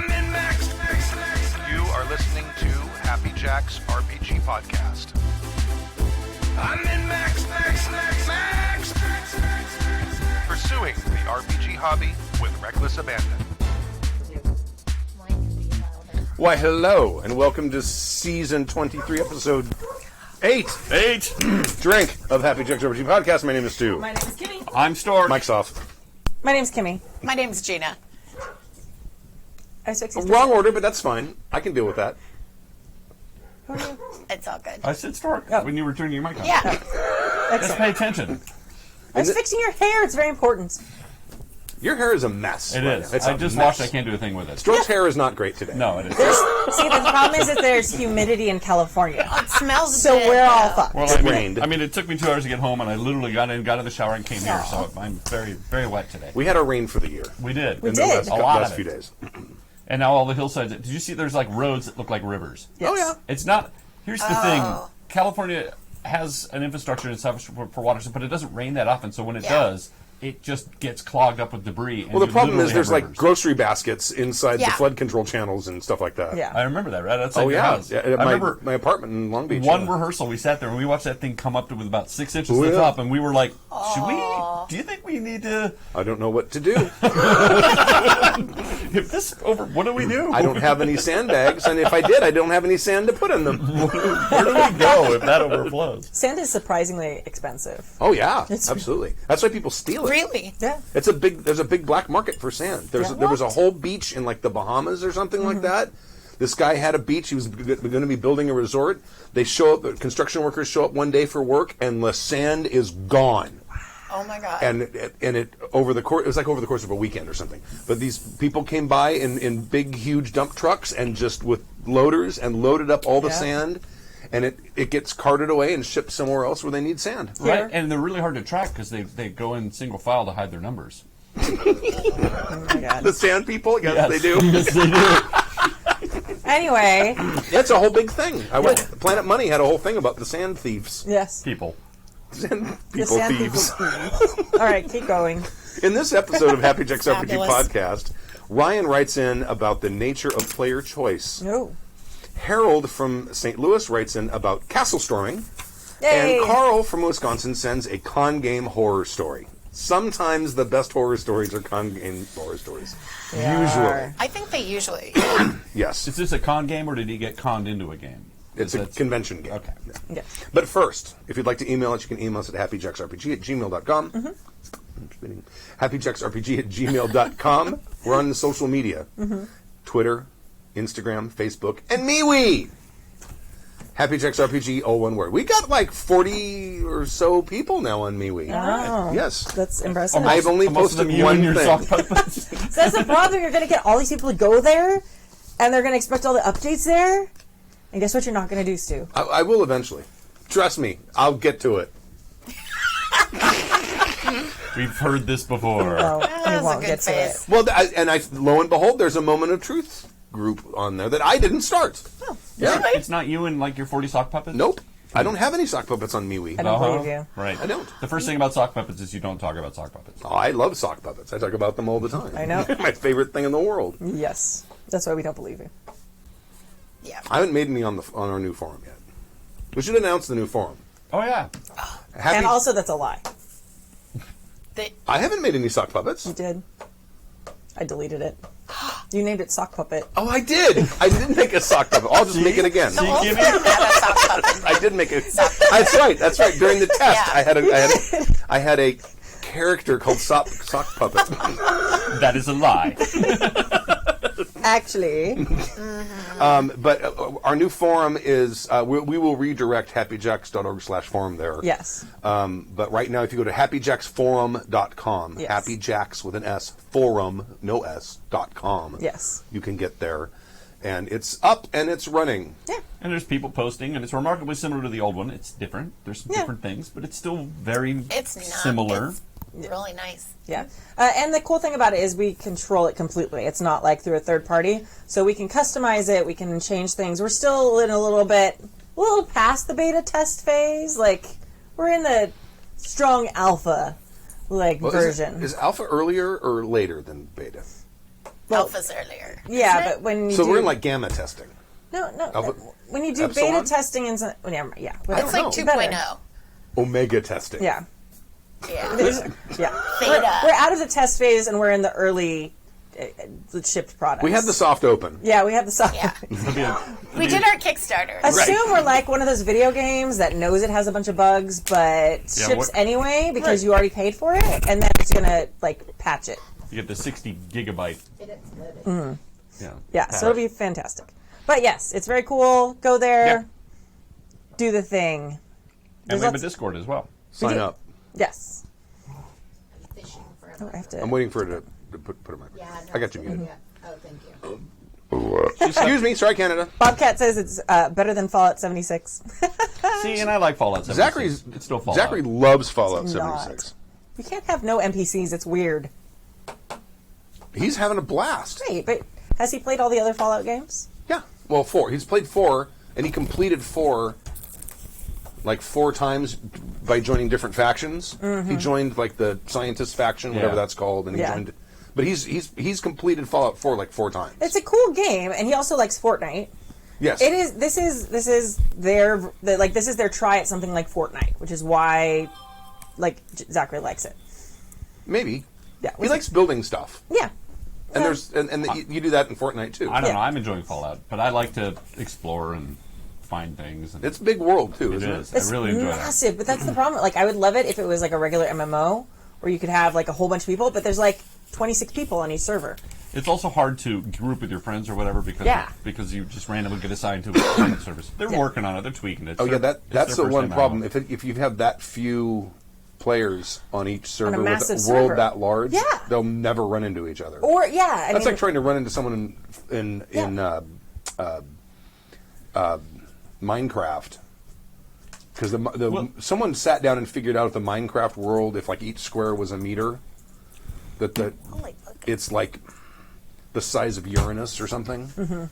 I'm in Max. You are listening to Happy Jack's RPG Podcast. I'm in Max. Pursuing the RPG hobby with reckless abandon. Why, hello, and welcome to Season 23, Episode 8. Drink of Happy Jack's RPG Podcast. My name is Stu. My name is Kimmy. I'm Stork. Mike's off. My name's Kimmy. My name's Gina. I was fixing Wrong order, but that's fine. I can deal with that. Who are you? It's all good. I said Stork Oh. when you were turning your mic on. Yeah. Let's Excellent. pay attention. I was fixing your hair. It's very important. Your hair is a mess. It right is. now. It's I a just mess. washed. I can't do a thing with it. Stork's hair is not great today. No, it is. See, the problem is that there's humidity in California. It smells So good, we're all though. fucked. Well, It rained. I mean, it took me 2 hours to get home, and I literally got in the shower, and came here. So I'm very, very wet today. We had our rain for the year. We did. We in did. the last, A lot last of few it. days. And now all the hillsides. Did you see? There's like roads that look like rivers. Yes. Oh, yeah. It's not. Here's the thing. California has an infrastructure and stuff for water, but it doesn't rain that often. So when it does, it just gets clogged up with debris. And Well, the you problem is literally there's have like rivers. grocery baskets inside the Yeah. flood control channels and stuff like that. Yeah. I remember that, right? That's Oh, your yeah. house. Yeah, I remember my apartment in Long Beach. one yeah. rehearsal, we sat there and we watched that thing come up to with about 6 inches Oh, to the yeah. top, and we were like, do you think we need to, I don't know what to do. if this over, what do we do? I don't have any sandbags, and if I did, I don't have any sand to put in them. Where do we go if that overflows? Sand is surprisingly expensive. Oh yeah, absolutely. That's why people steal it. Really? Yeah. There's a big black market for sand. There was a whole beach in like the Bahamas or something like that. This guy had a beach. He was going to be building a resort. They show up. The construction workers show up one day for work, and the sand is gone. Oh my god. And it over the course. It was like over the course of a weekend or something. But these people came by in big, huge dump trucks and just with loaders and loaded up all the Yeah. sand. And it gets carted away and shipped somewhere else where they need sand. Right? And they're really hard to track because they go in single file to hide their numbers. Oh my God. The sand people, yes, they do. Yes, they do. Anyway, That's a whole big thing. Planet Money had a whole thing about the sand thieves. yes. People. Sand The people sand thieves. people. All right, keep going. In this episode of Happy Jack's RPG Fabulous. Podcast, Ryan writes in about the nature of player choice. No. Harold from St. Louis writes in about castle storming. Yay. And Carl from Wisconsin sends a con game horror story. Sometimes the best horror stories are con game horror stories. They Usually. are. I think they usually. Yes. Is this a con game or did he get conned into a game? It's a convention game. Okay. Yeah. Yeah. But first, if you'd like to email us, you can email us at happyjacksrpg@gmail.com. happyjacksrpg@gmail.com. We're on the social media. Twitter, Instagram, Facebook, and MeWe. Happy Jacks RPG, all one word. We got like 40 or so people now on MeWe. Oh. Yes. That's impressive. I've only Most of posted them you one and your thing. sock puppets. So that's the problem. You're going to get all these people to go there, and they're going to expect all the updates there. And guess what you're not going to do, Stu? I will eventually. Trust me, I'll get to it. We've heard this before. No, That you was a won't good get to it. face. Well, lo and behold, there's a Moment of Truth group on there that I didn't start. Oh, Yeah. It's not you and like your 40 sock puppets? Nope. I don't have any sock puppets on MeWe. I don't believe you. Right. I don't. The first thing about sock puppets is you don't talk about sock puppets. Oh, I love sock puppets. I talk about them all the time. I know. My favorite thing in the world. Yes. That's why we don't believe you. Yeah. I haven't made any on our new forum yet. We should announce the new forum. Oh, yeah. And also, that's a lie. I haven't made any sock puppets. You did. I deleted it. You named it Sock Puppet. Oh, I did. I did make a sock puppet. I'll just make it again. The whole thing had a sock puppet. I did make it. That's right. That's right. During the test, Yeah. I had a character called sock puppet. That is a lie. Actually, But our new forum is we will redirect happyjacks.org/forum there. yes. But right now, if you go to happyjacksforum.com, Yes. happyjacks with an S, forum, no S.com, Yes. you can get there. And it's up and it's running. Yeah. And there's people posting, and it's remarkably similar to the old one. It's different. There's some Yeah. different things, but it's still very It's not. similar. It's really nice. Yeah. And the cool thing about it is we control it completely. It's not like through a third party. So we can customize it. We can change things. We're still in a little past the beta test phase. Like, we're in the strong alpha, Well, version. Is alpha earlier or later than beta? alphas earlier. Yeah, isn't it? but when you So do, we're in like gamma testing. no, Alpha- when you do Epsilon? beta testing and yeah, It's like know. 2.0. Omega testing. Yeah, Yeah. yeah. Beta. We're out of the test phase and we're in the early shipped products. We had the soft open. Yeah, we have the soft. Yeah. It'll be a- We did our Kickstarter. Assume we're like one of those video games that knows it has a bunch of bugs but ships what- anyway because you already paid for it, and then it's gonna like patch it. You get the 60 gigabyte. Yeah. Yeah, so it'll be fantastic. But yes, it's very cool. Go there, Yeah. do the thing. And There's we have a lots- Discord as well. Sign do. up. Yes. Oh, I have to. I'm waiting for it to put it in my. I got you muted. Oh, thank you. Excuse me. Sorry, Canada. Bobcat says it's better than Fallout 76. See, and I like Fallout 76. Zachary's It's still Fallout. Zachary loves Fallout It's not. 76. You can't have no NPCs. It's weird. He's having a blast. Right, but has he played all the other Fallout games? Yeah. Well, 4. He's played 4, and he completed 4 like 4 times by joining different factions. He joined like the scientist faction, whatever Yeah. that's called, and he Yeah. joined. But he's completed Fallout 4 like 4 times. It's a cool game, and he also likes Fortnite. Yes. It is. This is their try at something like Fortnite, which is why, Zachary likes it. Maybe. Yeah, He likes building stuff, Yeah. and there's you do that in Fortnite too. I don't Yeah. know. I'm enjoying Fallout, but I like to explore and find things. And It's a big world too, it isn't is. it? It's I really enjoy that. massive, but that's the problem. Like, I would love it if it was like a regular MMO where you could have like a whole bunch of people, but there's like 26 people on each server. It's also hard to group with your friends or whatever because Yeah. because you just randomly get assigned to a different service. They're working on it. They're tweaking it. Oh It's yeah, their- that's it's the their one first time problem. out. If you have that few players on each server with massive a world server. that large, Yeah. they'll never run into each other. Or I That's mean, like trying to run into someone in Minecraft. Because someone sat down and figured out the Minecraft world, if like each square was a meter, Holy fuck. it's like the size of Uranus or something. Mm-hmm.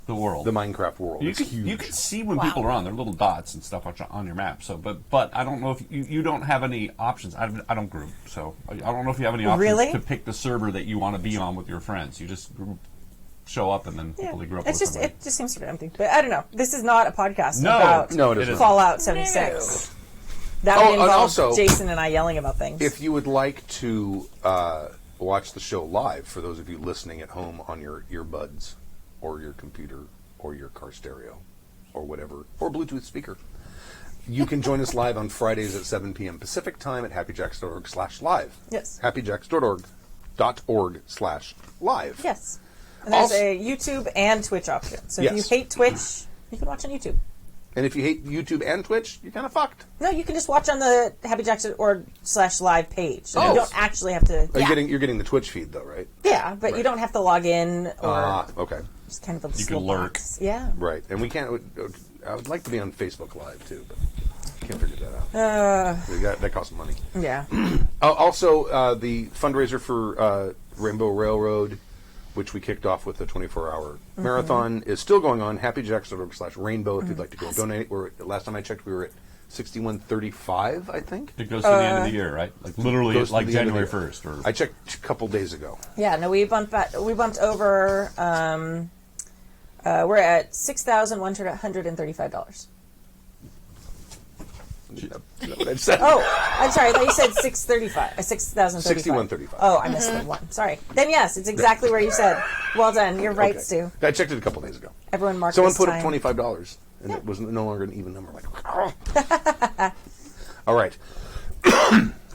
The world. The Minecraft world. You It's can, huge. you can see when Wow. people are on. They're little dots and stuff on your map. So, but I don't know if you don't have any options. I don't group, so I don't know if you have any options Really? to pick the server that you want to be on with your friends. You just show up and then hopefully group up it's with just somebody. it just seems sort of empty. But I don't know. This is not a podcast No. about No, it It isn't. isn't. Fallout 76. That Oh, would and involve also- Jason and I yelling about things. If you would like to watch the show live, for those of you listening at home on your earbuds or your computer or your car stereo or whatever, or Bluetooth speaker, you can join us live on Fridays at 7 p.m. Pacific time at happyjacks.org/live. Yes. happyjacks.org.live. Yes. And there's Also- a YouTube and Twitch option. So if you Yes. hate Twitch, you can watch on YouTube. And if you hate YouTube and Twitch, you're kind of fucked. No, you can just watch on the happyjacks.org/live page. So Oh. you don't actually have to. Are you you're getting the Twitch feed though, right? Yeah, but you don't have to log in or Okay. just kind of a You little can lurk. box. Yeah. Right. And we can't. I would like to be on Facebook Live too, but can't figure that out. That costs money. Yeah. Also, the fundraiser for Rainbow Railroad, which we kicked off with the 24-hour marathon, is still going on. happyjacks.org/rainbow if you'd like to go donate. Last time I checked, we were at 6135, I think. It goes to the end of the year, right? Like literally, Goes to like the end of the January year. 1st. Or I checked a couple days ago. Yeah, no, we bumped over. We're at $6,135. Is that what I said? Oh, I'm sorry. I thought you said 635. 6,035. 6135. Oh, I missed the one. Sorry. Then yes, it's exactly where you said. Well done. You're right, Okay. Stu. I checked it a couple days ago. Everyone marked Someone this put time. up $25, and it was no longer an even number. Like, oh. All right.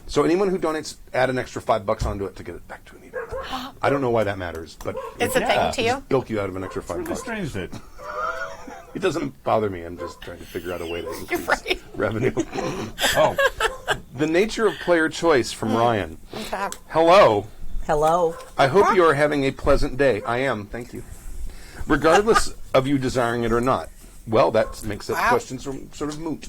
So anyone who donates, add an extra $5 onto it to get it back to an even number. I don't know why that matters, but It's a Yeah. thing to you. bilk you out of an extra $5. really strange that It doesn't bother me. I'm just trying to figure out a way to increase right. revenue. oh The nature of player choice from Ryan. Okay. Hello. Hello. I hope you are having a pleasant day. I am. Thank you. Regardless of you desiring it or not. Well, that makes that Wow. question sort of moot.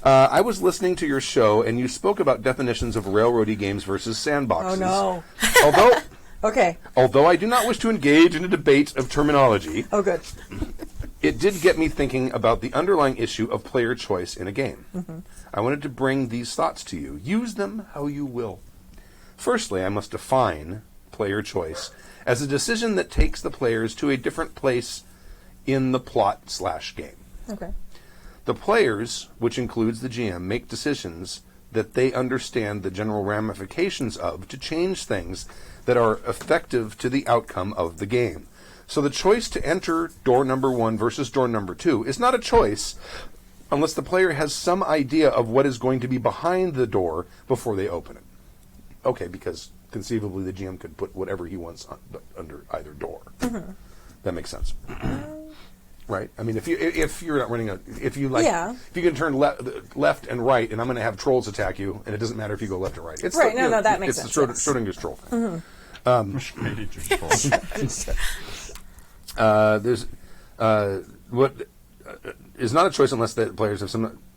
I was listening to your show, and you spoke about definitions of railroady games versus sandboxes. Oh no. Although, Okay. I do not wish to engage in a debate of terminology, Oh, good. it did get me thinking about the underlying issue of player choice in a game. I wanted to bring these thoughts to you. Use them how you will. Firstly, I must define player choice as a decision that takes the players to a different place in the plot/game. Okay. The players, which includes the GM, make decisions that they understand the general ramifications of to change things that are effective to the outcome of the game. So the choice to enter door number 1 versus door number 2 is not a choice unless the player has some idea of what is going to be behind the door before they open it. Okay, because conceivably the GM could put whatever he wants under either door. Mm-hmm. That makes sense. Right? I mean, if you're not running if you can turn left and right, and I'm going to have trolls attack you, and it doesn't matter if you go left or right. It's right. That makes sense. It's the Schrodinger's troll thing. There's what is not a choice unless the players have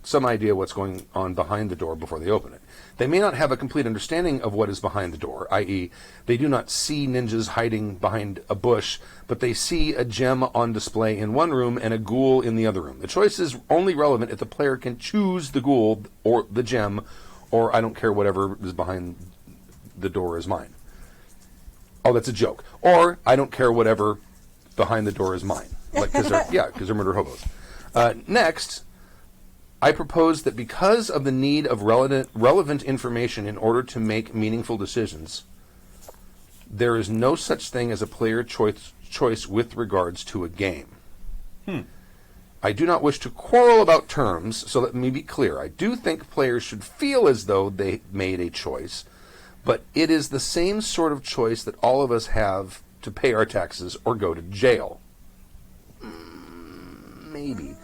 some idea what's going on behind the door before they open it. They may not have a complete understanding of what is behind the door, i.e., they do not see ninjas hiding behind a bush, but they see a gem on display in one room and a ghoul in the other room. The choice is only relevant if the player can choose the ghoul or the gem, or I don't care, whatever is behind the door is mine. Oh, that's a joke. Or I don't care, whatever behind the door is mine. Because they're murder hobos. Next, I propose that because of the need of relevant information in order to make meaningful decisions, there is no such thing as a player choice with regards to a game. I do not wish to quarrel about terms, so let me be clear. I do think players should feel as though they made a choice, but it is the same sort of choice that all of us have to pay our taxes or go to jail. Maybe.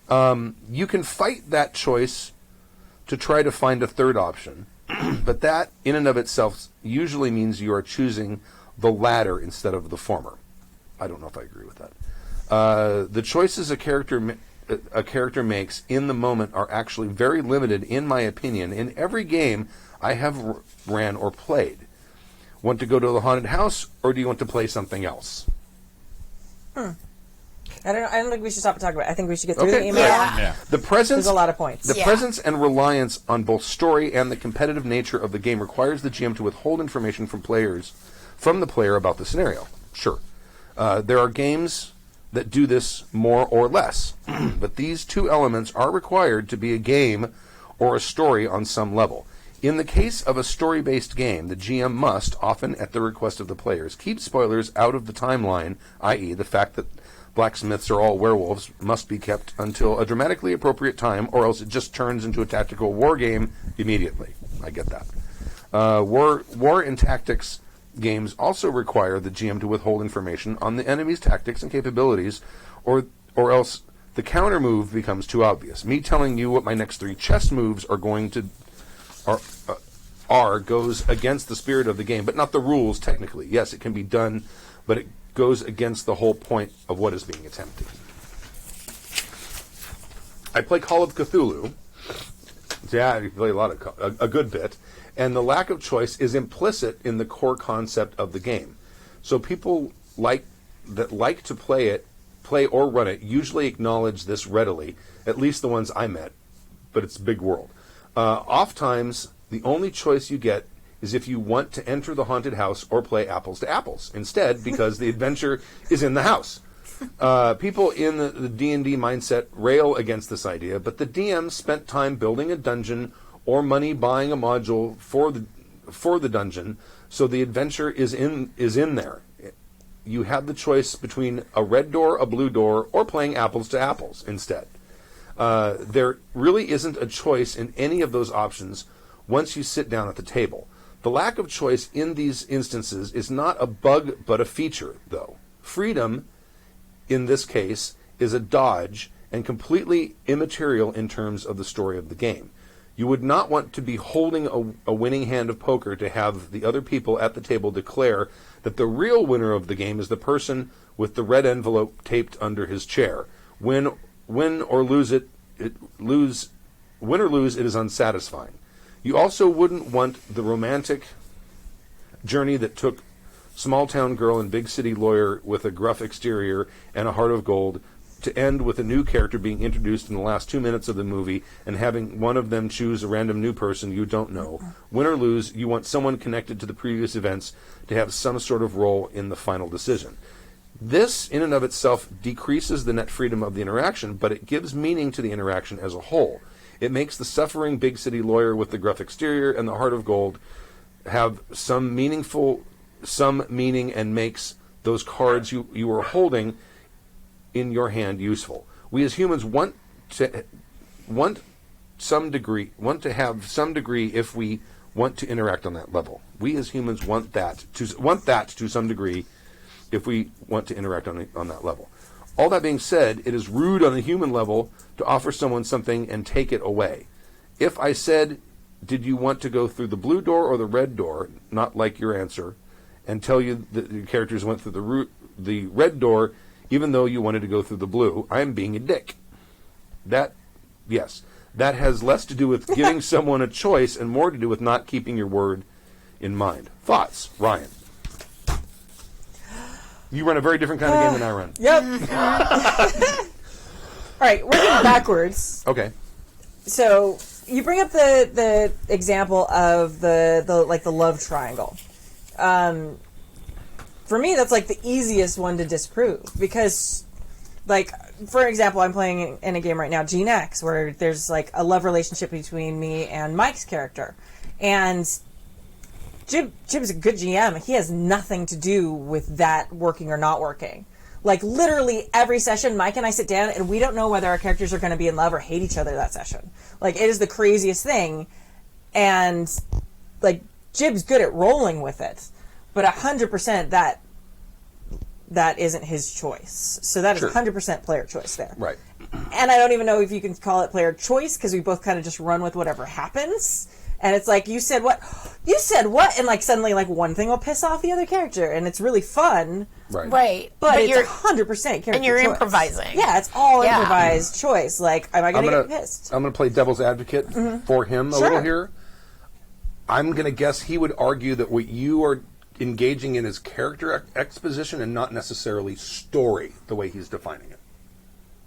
You can fight that choice to try to find a third option, but that in and of itself usually means you are choosing the latter instead of the former. I don't know if I agree with that. The choices a character makes in the moment are actually very limited, in my opinion, in every game I have ran or played. Want to go to the haunted house, or do you want to play something else? I don't think we should stop and talk about it. I think we should get through the email. Yeah. The presence, There's a lot of points. The presence and reliance on both story and the competitive nature of the game requires the GM to withhold information from the player about the scenario. Sure. There are games that do this more or less, but these two elements are required to be a game or a story on some level. In the case of a story-based game, the GM must, often at the request of the players, keep spoilers out of the timeline, i.e. the fact that blacksmiths are all werewolves must be kept until a dramatically appropriate time, or else it just turns into a tactical war game immediately. I get that. War and tactics games also require the GM to withhold information on the enemy's tactics and capabilities, or else the counter move becomes too obvious. Me telling you what my next 3 chess moves are going to goes against the spirit of the game, but not the rules technically. Yes, it can be done, but it goes against the whole point of what is being attempted. I play Call of Cthulhu. Yeah, I play a good bit, and the lack of choice is implicit in the core concept of the game. So people like to play or run it, usually acknowledge this readily, at least the ones I met, but it's a big world. Oftentimes, the only choice you get is if you want to enter the haunted house or play apples to apples instead, because the adventure is in the house. People in the D&D mindset rail against this idea, but the DM spent time building a dungeon or money buying a module for the dungeon, so the adventure is in there. You have the choice between a red door, a blue door, or playing apples to apples instead. There really isn't a choice in any of those options once you sit down at the table. The lack of choice in these instances is not a bug but a feature, though. Freedom, in this case, is a dodge and completely immaterial in terms of the story of the game. You would not want to be holding a winning hand of poker to have the other people at the table declare that the real winner of the game is the person with the red envelope taped under his chair. Win or lose, it is unsatisfying. You also wouldn't want the romantic journey that took small town girl and big city lawyer with a gruff exterior and a heart of gold to end with a new character being introduced in the last 2 minutes of the movie and having one of them choose a random new person you don't know. Win or lose, you want someone connected to the previous events to have some sort of role in the final decision. This, in and of itself, decreases the net freedom of the interaction, but it gives meaning to the interaction as a whole. It makes the suffering big city lawyer with the gruff exterior and the heart of gold have some meaning and makes those cards you are holding in your hand useful. We as humans want to have some degree if we want to interact on that level. We as humans want that to some degree if we want to interact on that level. All that being said, it is rude on a human level to offer someone something and take it away. If I said, did you want to go through the blue door or the red door, not like your answer, and tell you that the characters went through the red door, even though you wanted to go through the blue, I am being a dick. That has less to do with giving someone a choice and more to do with not keeping your word in mind. Thoughts, Ryan? You run a very different kind of game than I run. Yep. All right, working backwards. Okay. So you bring up the example of the love triangle. For me, that's like the easiest one to disprove because, like, for example, I'm playing in a game right now, Gene X, where there's like a love relationship between me and Mike's character, and Jim's a good GM. He has nothing to do with that working or not working. Like, literally every session, Mike and I sit down, and we don't know whether our characters are going to be in love or hate each other that session. Like, it is the craziest thing, and like Jib's good at rolling with it. But 100% that isn't his choice. So that is 100% player choice there. Right. And I don't even know if you can call it player choice because we both kind of just run with whatever happens. And it's like, you said what? You said what? And like suddenly like one thing will piss off the other character. And it's really fun. Right. Right. But it's 100% character And you're choice. improvising. Yeah, it's all improvised choice. Like, am I going to get pissed? I'm going to play devil's advocate for him a little here. I'm going to guess he would argue that what you are engaging in is character exposition and not necessarily story, the way he's defining it.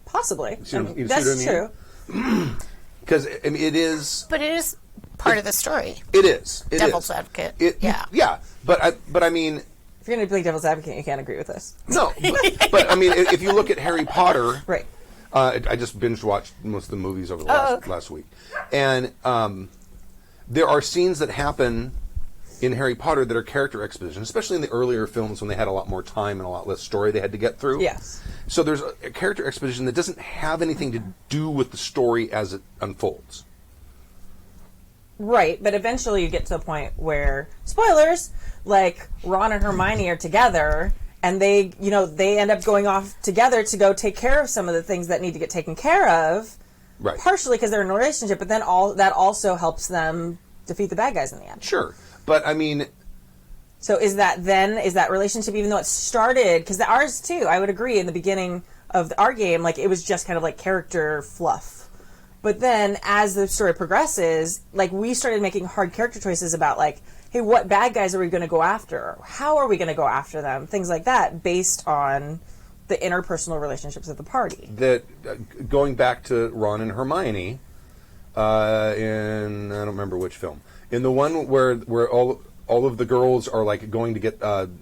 Possibly. That's true. Because I mean, it is. But it is part of the story. It is. Devil's advocate. Yeah. But I mean, if you're going to play devil's advocate, you can't agree with this. No. But I mean, if you look at Harry Potter, right? I just binge watched most of the movies over the last week, and there are scenes that happen in Harry Potter that are character exposition, especially in the earlier films when they had a lot more time and a lot less story they had to get through. Yes. So there's a character exposition that doesn't have anything to do with the story as it unfolds. Right, but eventually you get to the point where, spoilers, like Ron and Hermione are together, and they end up going off together to go take care of some of the things that need to get taken care of. Right. Partially because they're in a relationship, but then that also helps them defeat the bad guys in the end. Sure. But, I mean... So is that relationship, even though it started... Because ours, too, I would agree, in the beginning of our game, like, it was just kind of like character fluff. But then, as the story progresses, like, we started making hard character choices about, like, hey, what bad guys are we going to go after? How are we going to go after them? Things like that, based on the interpersonal relationships of the party. That, going back to Ron and Hermione, in... I don't remember which film... In the one where all of the girls are like going to get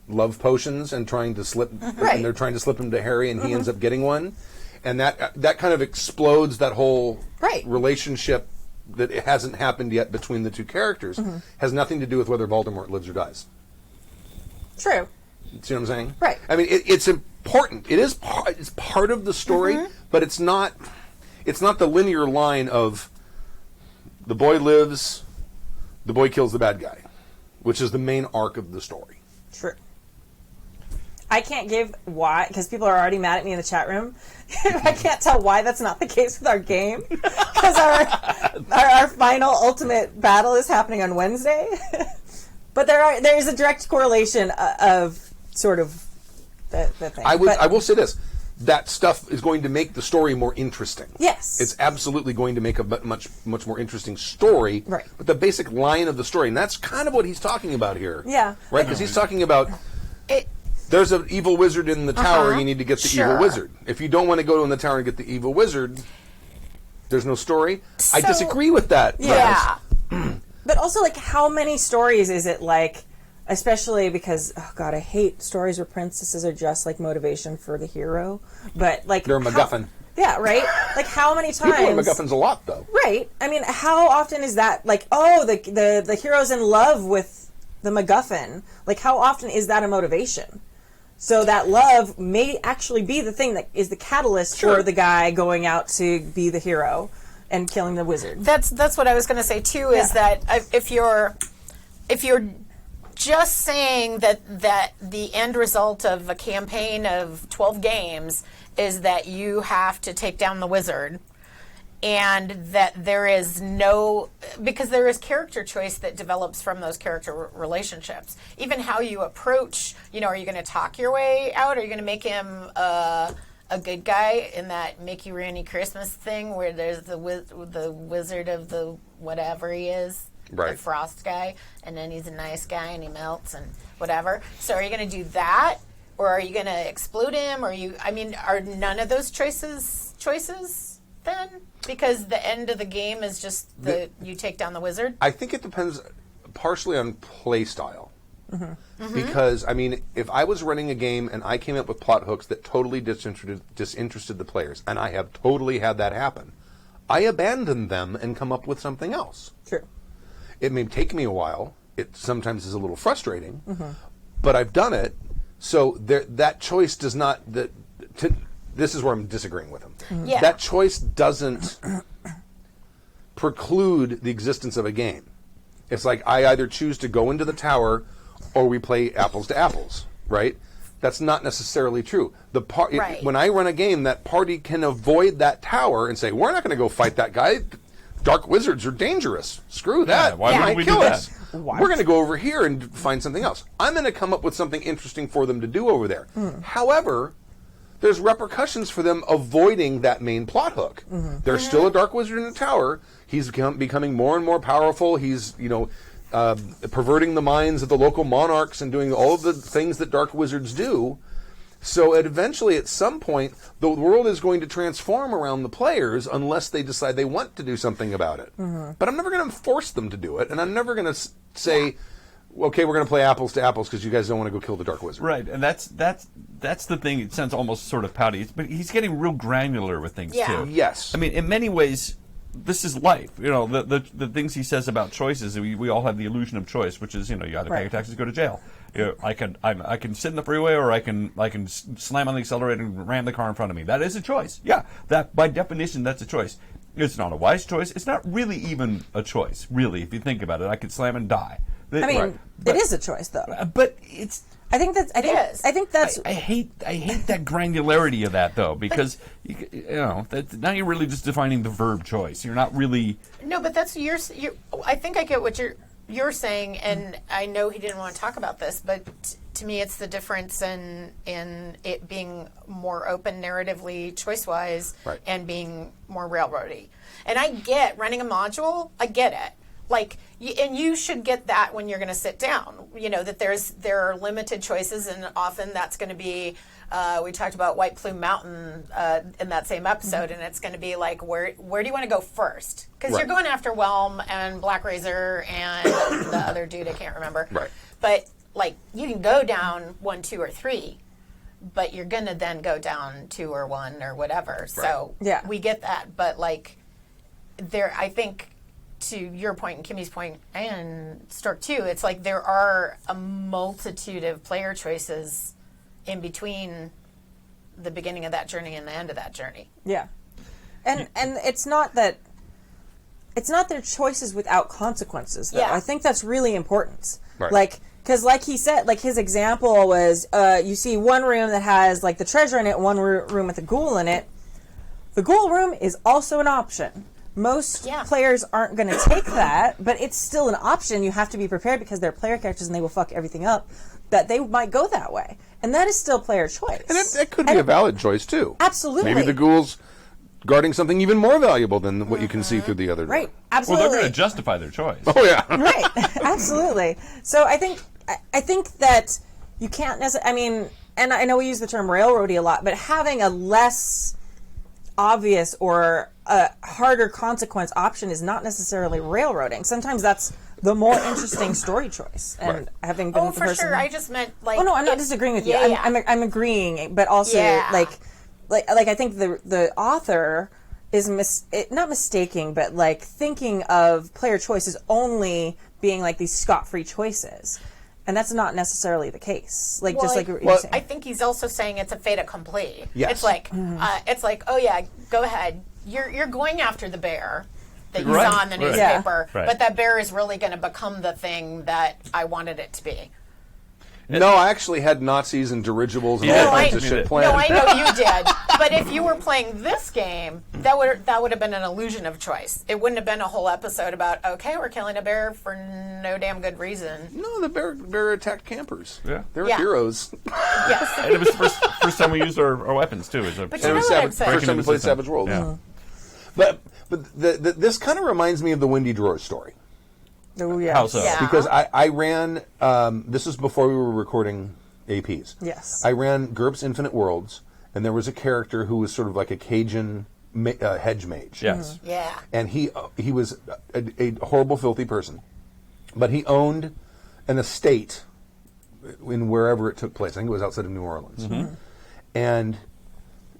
love potions and trying to slip, and they're trying to slip them to Harry, and he ends up getting one, and that kind of explodes that whole relationship that it hasn't happened yet between the two characters. Has nothing to do with whether Voldemort lives or dies. True. See what I'm saying? Right. I mean, it's important. It's part of the story, but it's not the linear line of the boy lives. The boy kills the bad guy, which is the main arc of the story. True. I can't give why, because people are already mad at me in the chat room. I can't tell why that's not the case with our game, because our final ultimate battle is happening on Wednesday. But there is a direct correlation of sort of the thing. I will say this. That stuff is going to make the story more interesting. Yes. It's absolutely going to make a much more interesting story. Right. But the basic line of the story, and that's kind of what he's talking about here. Yeah. Right? Because he's talking about... there's an evil wizard in the tower, you need to get the evil Sure. wizard. If you don't want to go in the tower and get the evil wizard, there's no story. I So- disagree with that. Yeah. But also, like, how many stories is it like? Especially because, oh god, I hate stories where princesses are just like motivation for the hero. But like, They're a MacGuffin. Yeah, right. Like, how many times? People are MacGuffins a lot, though. Right. I mean, how often is that like, oh, the hero's in love with the MacGuffin? Like, how often is that a motivation? So that love may actually be the thing that is the catalyst for the guy going out to be the hero and killing the wizard. That's what I was going to say too. Is that if you're just saying that the end result of a campaign of 12 games is that you have to take down the wizard, and that there is no, because there is character choice that develops from those character relationships. Even how you approach, are you going to talk your way out? Are you going to make him a good guy in that Mickey Rooney Christmas thing where there's the wizard of the whatever he is, Right. the frost guy, and then he's a nice guy and he melts and whatever. So are you going to do that, or are you going to exclude him? Or are none of those choices then? Because the end of the game is just you take down the wizard. I think it depends partially on play style. Because, if I was running a game and I came up with plot hooks that totally disinterested the players, and I have totally had that happen, I abandon them and come up with something else. True. It may take me a while. It sometimes is a little frustrating, but I've done it. So that choice does not. This is where I'm disagreeing with him. Yeah. That choice doesn't preclude the existence of a game. It's like I either choose to go into the tower, or we play apples to apples. Right? That's not necessarily true. Right. When I run a game, that party can avoid that tower and say, "We're not going to go fight that guy. Dark wizards are dangerous. Screw that. Yeah, why He would might we kill do us. that? We're going to go over here and find something else. I'm going to come up with something interesting for them to do over there." However, there's repercussions for them avoiding that main plot hook. There's still a dark wizard in the tower. He's becoming more and more powerful. He's, perverting the minds of the local monarchs and doing all of the things that dark wizards do. So eventually, at some point, the world is going to transform around the players unless they decide they want to do something about it. But I'm never going to force them to do it, and I'm never going to say, okay, we're going to play apples to apples because you guys don't want to go kill the dark wizard. Right, and that's the thing. It sounds almost sort of pouty, but he's getting real granular with things Yeah. too. Yes. In many ways, this is life. The things he says about choices. We all have the illusion of choice, which is you either pay your taxes or go to jail. I can sit in the freeway, or I can slam on the accelerator and ram the car in front of me. That is a choice. Yeah, that by definition that's a choice. It's not a wise choice. It's not really even a choice, really, if you think about it. I could slam and die. It is a choice, though. But it's. I think that's. I think that's. I hate that granularity of that though, because now you're really just defining the verb choice. You're not really. No, but that's I think I get what you're saying, and I know he didn't want to talk about this, but to me, it's the difference in it being more open narratively, choice-wise, Right. and being more railroady. And I get running a module. I get it. And you should get that when you're going to sit down. That there are limited choices, and often that's going to be. We talked about White Plume Mountain in that same episode, and it's going to be like, where do you want to go first? Because you're going after Whelm and Black Razor and the other dude I can't remember. Right. But you can go down 1, 2, or 3, but you're going to then go down 2 or 1 or whatever. So Yeah. we get that, but I think. To your point and Kimmy's point and Stork too, it's like there are a multitude of player choices in between the beginning of that journey and the end of that journey. Yeah, and it's not that their choices without consequences, though. Yeah. I think that's really important. Right. Because like he said, his example was, you see one room that has the treasure in it, one room with a ghoul in it. The ghoul room is also an option. Most players aren't going to take that, but it's still an option. You have to be prepared because they're player characters and they will fuck everything up. That they might go that way, and that is still player choice. And that could be a valid choice, too. Absolutely. Maybe the ghoul's guarding something even more valuable than what you can see through the other door. Right. Absolutely. Well, they're going to justify their choice. Oh, yeah. Right. Absolutely. So I think that you can't necessarily. I mean, and I know we use the term railroady a lot, but having a less obvious or a harder consequence option is not necessarily railroading. Sometimes that's the more interesting story choice. And having been Oh, the for person, sure. I just meant like. oh no, I'm not disagreeing with you. Yeah, I'm agreeing, but also Yeah. like I think the author is not mistaking, but like thinking of player choice as only being like these scot-free choices. And that's not necessarily the case. Like, Well, just like I- what you're saying. I think he's also saying it's a fait accompli. Yes. It's like, oh yeah, go ahead. You're going after the bear that you Right, saw in the right. newspaper, Yeah. Right. but that bear is really going to become the thing that I wanted it to be. No, I actually had Nazis and dirigibles and Yeah. all No, kinds I- of shit No, planned. No, I know you did. But if you were playing this game, that would have been an illusion of choice. It wouldn't have been a whole episode about, okay, we're killing a bear for no damn good reason. No, the bear attacked campers. Yeah. They're Yeah. heroes. Yes. And it was the first time we used our weapons too. But you And know it was what I'm Savage, saying? first time we into played the system. Savage Worlds. Yeah. But this kind of reminds me of the Windy Drawers story. Oh, yes. How so? Yeah. Because I ran, this is before we were recording APs. Yes. I ran GURPS Infinite Worlds, and there was a character who was sort of like a Cajun hedge mage. Yes. Yeah. And he was a horrible, filthy person. But he owned an estate in wherever it took place. I think it was outside of New Orleans. And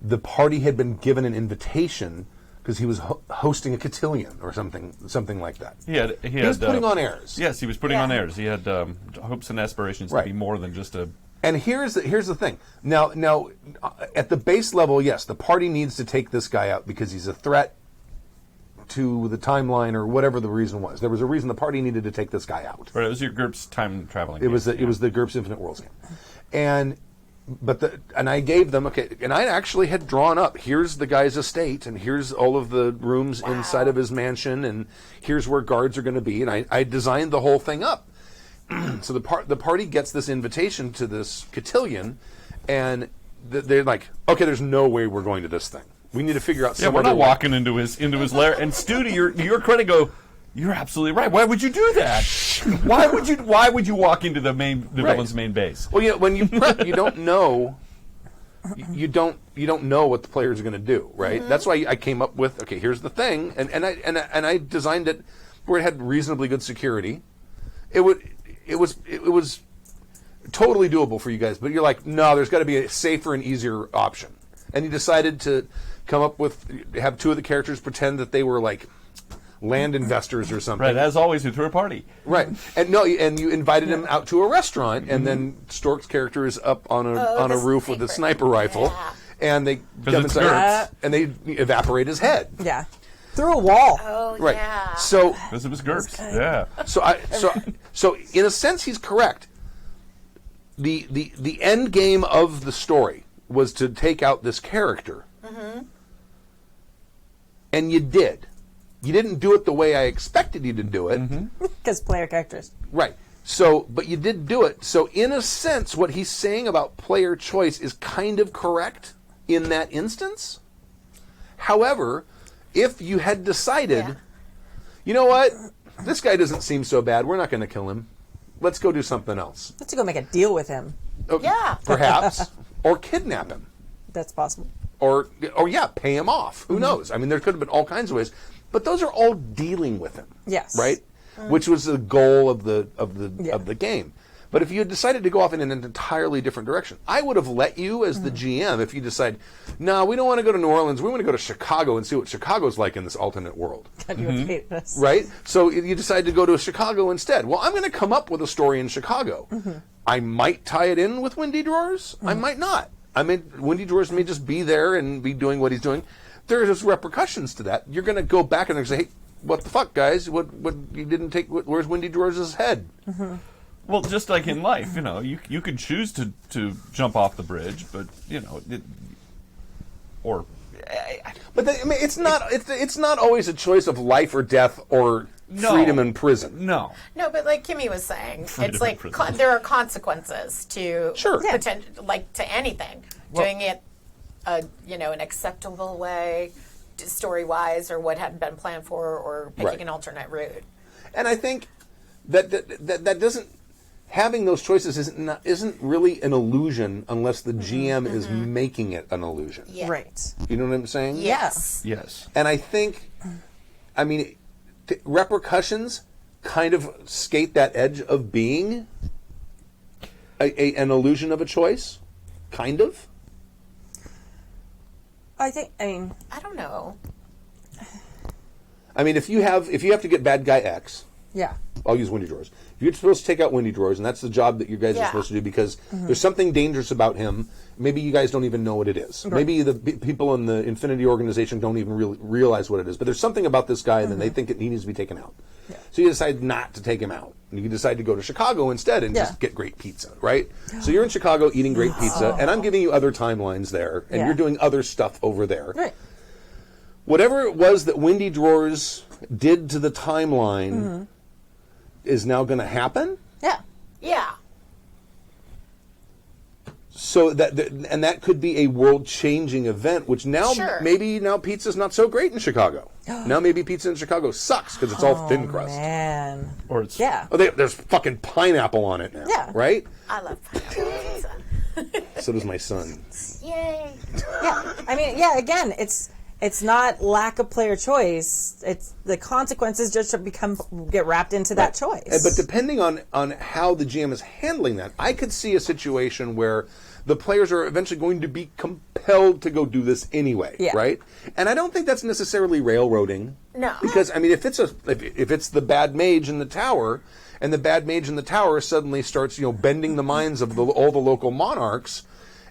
the party had been given an invitation because he was hosting a cotillion or something like that. He was putting on airs. Yes, he was putting Yeah. on airs. He had hopes and aspirations Right. to be more than just a. And here's the thing. Now, at the base level, yes, the party needs to take this guy out because he's a threat to the timeline or whatever the reason was. There was a reason the party needed to take this guy out. Right, it was your GURPS time traveling. It was the GURPS Infinite Worlds game, and I gave them and I actually had drawn up. Here's the guy's estate, and here's all of the rooms inside of his mansion, and here's where guards are going to be, and I designed the whole thing up. So the party gets this invitation to this cotillion, and they're like, okay, there's no way we're going to this thing. We need to figure out. Yeah, some we're other not way." walking into his lair. And Stu, to your credit, go. You're absolutely right. Why would you do that? Why would you walk into the villain's main base? Well, when you prep, you don't know. You don't know what the players are going to do, right? Mm-hmm. That's why I came up with here's the thing, and I designed it where it had reasonably good security. It was totally doable for you guys, but you're like, no, there's got to be a safer and easier option, and you decided to come up with have two of the characters pretend that they were like land investors or something. Right, as always, we threw a party. Right, and you invited him out to a restaurant, and then Stork's character is up on a the roof with a sniper. sniper rifle, Yeah. and they come it's inside GURPS. and they evaporate his head. Yeah. Through a wall. Oh, Right. yeah. So Because it was GURPS. Yeah. so in a sense he's correct. The end game of the story was to take out this character. And you did. You didn't do it the way I expected you to do it. Because player characters. Right. So, but you did do it. So, in a sense, what he's saying about player choice is kind of correct in that instance. However, if you had decided, Yeah. you know what, this guy doesn't seem so bad, we're not going to kill him. Let's go do something else. Let's go make a deal with him. Yeah. Perhaps. Or kidnap him. That's possible. Or yeah, pay him off. Who knows? I mean, there could have been all kinds of ways. But those are all dealing with him. Yes. Right? Which was the goal of the Yeah. game. But if you had decided to go off in an entirely different direction, I would have let you as the GM if you decide, no, we don't want to go to New Orleans. We want to go to Chicago and see what Chicago's like in this alternate world. God, you would hate this. Right? So you decide to go to Chicago instead. Well, I'm going to come up with a story in Chicago. I might tie it in with Windy Drawers. I might not. I mean, Windy Drawers may just be there and be doing what he's doing. There's repercussions to that. You're going to go back and say, hey, what the fuck, guys? What you didn't take? Where's Windy Drawers' head? Well, just like in life, you could choose to jump off the bridge, but But I mean, it's not always a choice of life or death or No. freedom in prison. no. No, but like Kimmy was saying, Freedom it's like in prison. there are consequences to Sure. Yeah. like to anything. Doing it, in an acceptable way, story wise, or what hadn't been planned for, or picking Right. an alternate route. And I think that doesn't having those choices isn't really an illusion unless the GM is making it an illusion. Yeah. Right. You know what I'm saying? Yes. Yes. And I think, I mean, repercussions kind of skate that edge of being an illusion of a choice, kind of. I don't know. I mean, if you have to get bad guy X, yeah. I'll use windy drawers. If you're supposed to take out windy drawers, and that's the job that you guys are Yeah. supposed to do because there's something dangerous about him. Maybe you guys don't even know what it is. Right. Maybe the people in the Infinity organization don't even really realize what it is. But there's something about this guy, and then they think he needs to be taken out. Yeah. So you decide not to take him out. And you decide to go to Chicago instead and just get great pizza, right? So you're in Chicago eating great pizza, and I'm giving you other timelines there, and Yeah. you're doing other stuff over there. Right. Whatever it was that Windy Drawers did to the timeline is now going to happen. Yeah. Yeah. So that could be a world-changing event, which now Sure. maybe now pizza's not so great in Chicago. Now maybe pizza in Chicago sucks because it's all thin crust. Man. Or it's Yeah. Oh, there's fucking pineapple on it now, Yeah. right? I love pineapple pizza. So does my son. Yay. Yeah. I mean, yeah, again, it's not lack of player choice. It's the consequences just get wrapped into that choice. But depending on how the GM is handling that, I could see a situation where the players are eventually going to be compelled to go do this anyway, Yeah. right? And I don't think that's necessarily railroading. No. Because I mean, if it's the bad mage in the tower, and the bad mage in the tower suddenly starts, bending the minds of all the local monarchs,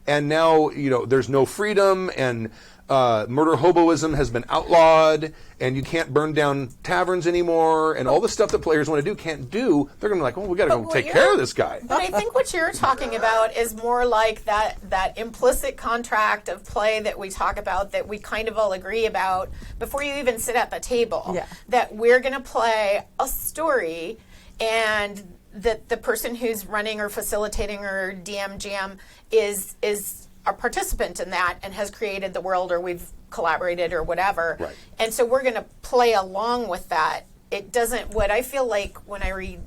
and now there's no freedom and murder hoboism has been outlawed, and you can't burn down taverns anymore, and all the stuff that players want to do can't do. They're going to be like, "Oh, we got to go take care of this guy." But I think what you're talking about is more like that implicit contract of play that we talk about, that we kind of all agree about before you even sit at the table. Yeah. That we're going to play a story, and that the person who's running or facilitating or DM GM is a participant in that and has created the world, or we've collaborated or whatever. Right. And so we're going to play along with that. It doesn't, what I feel like when I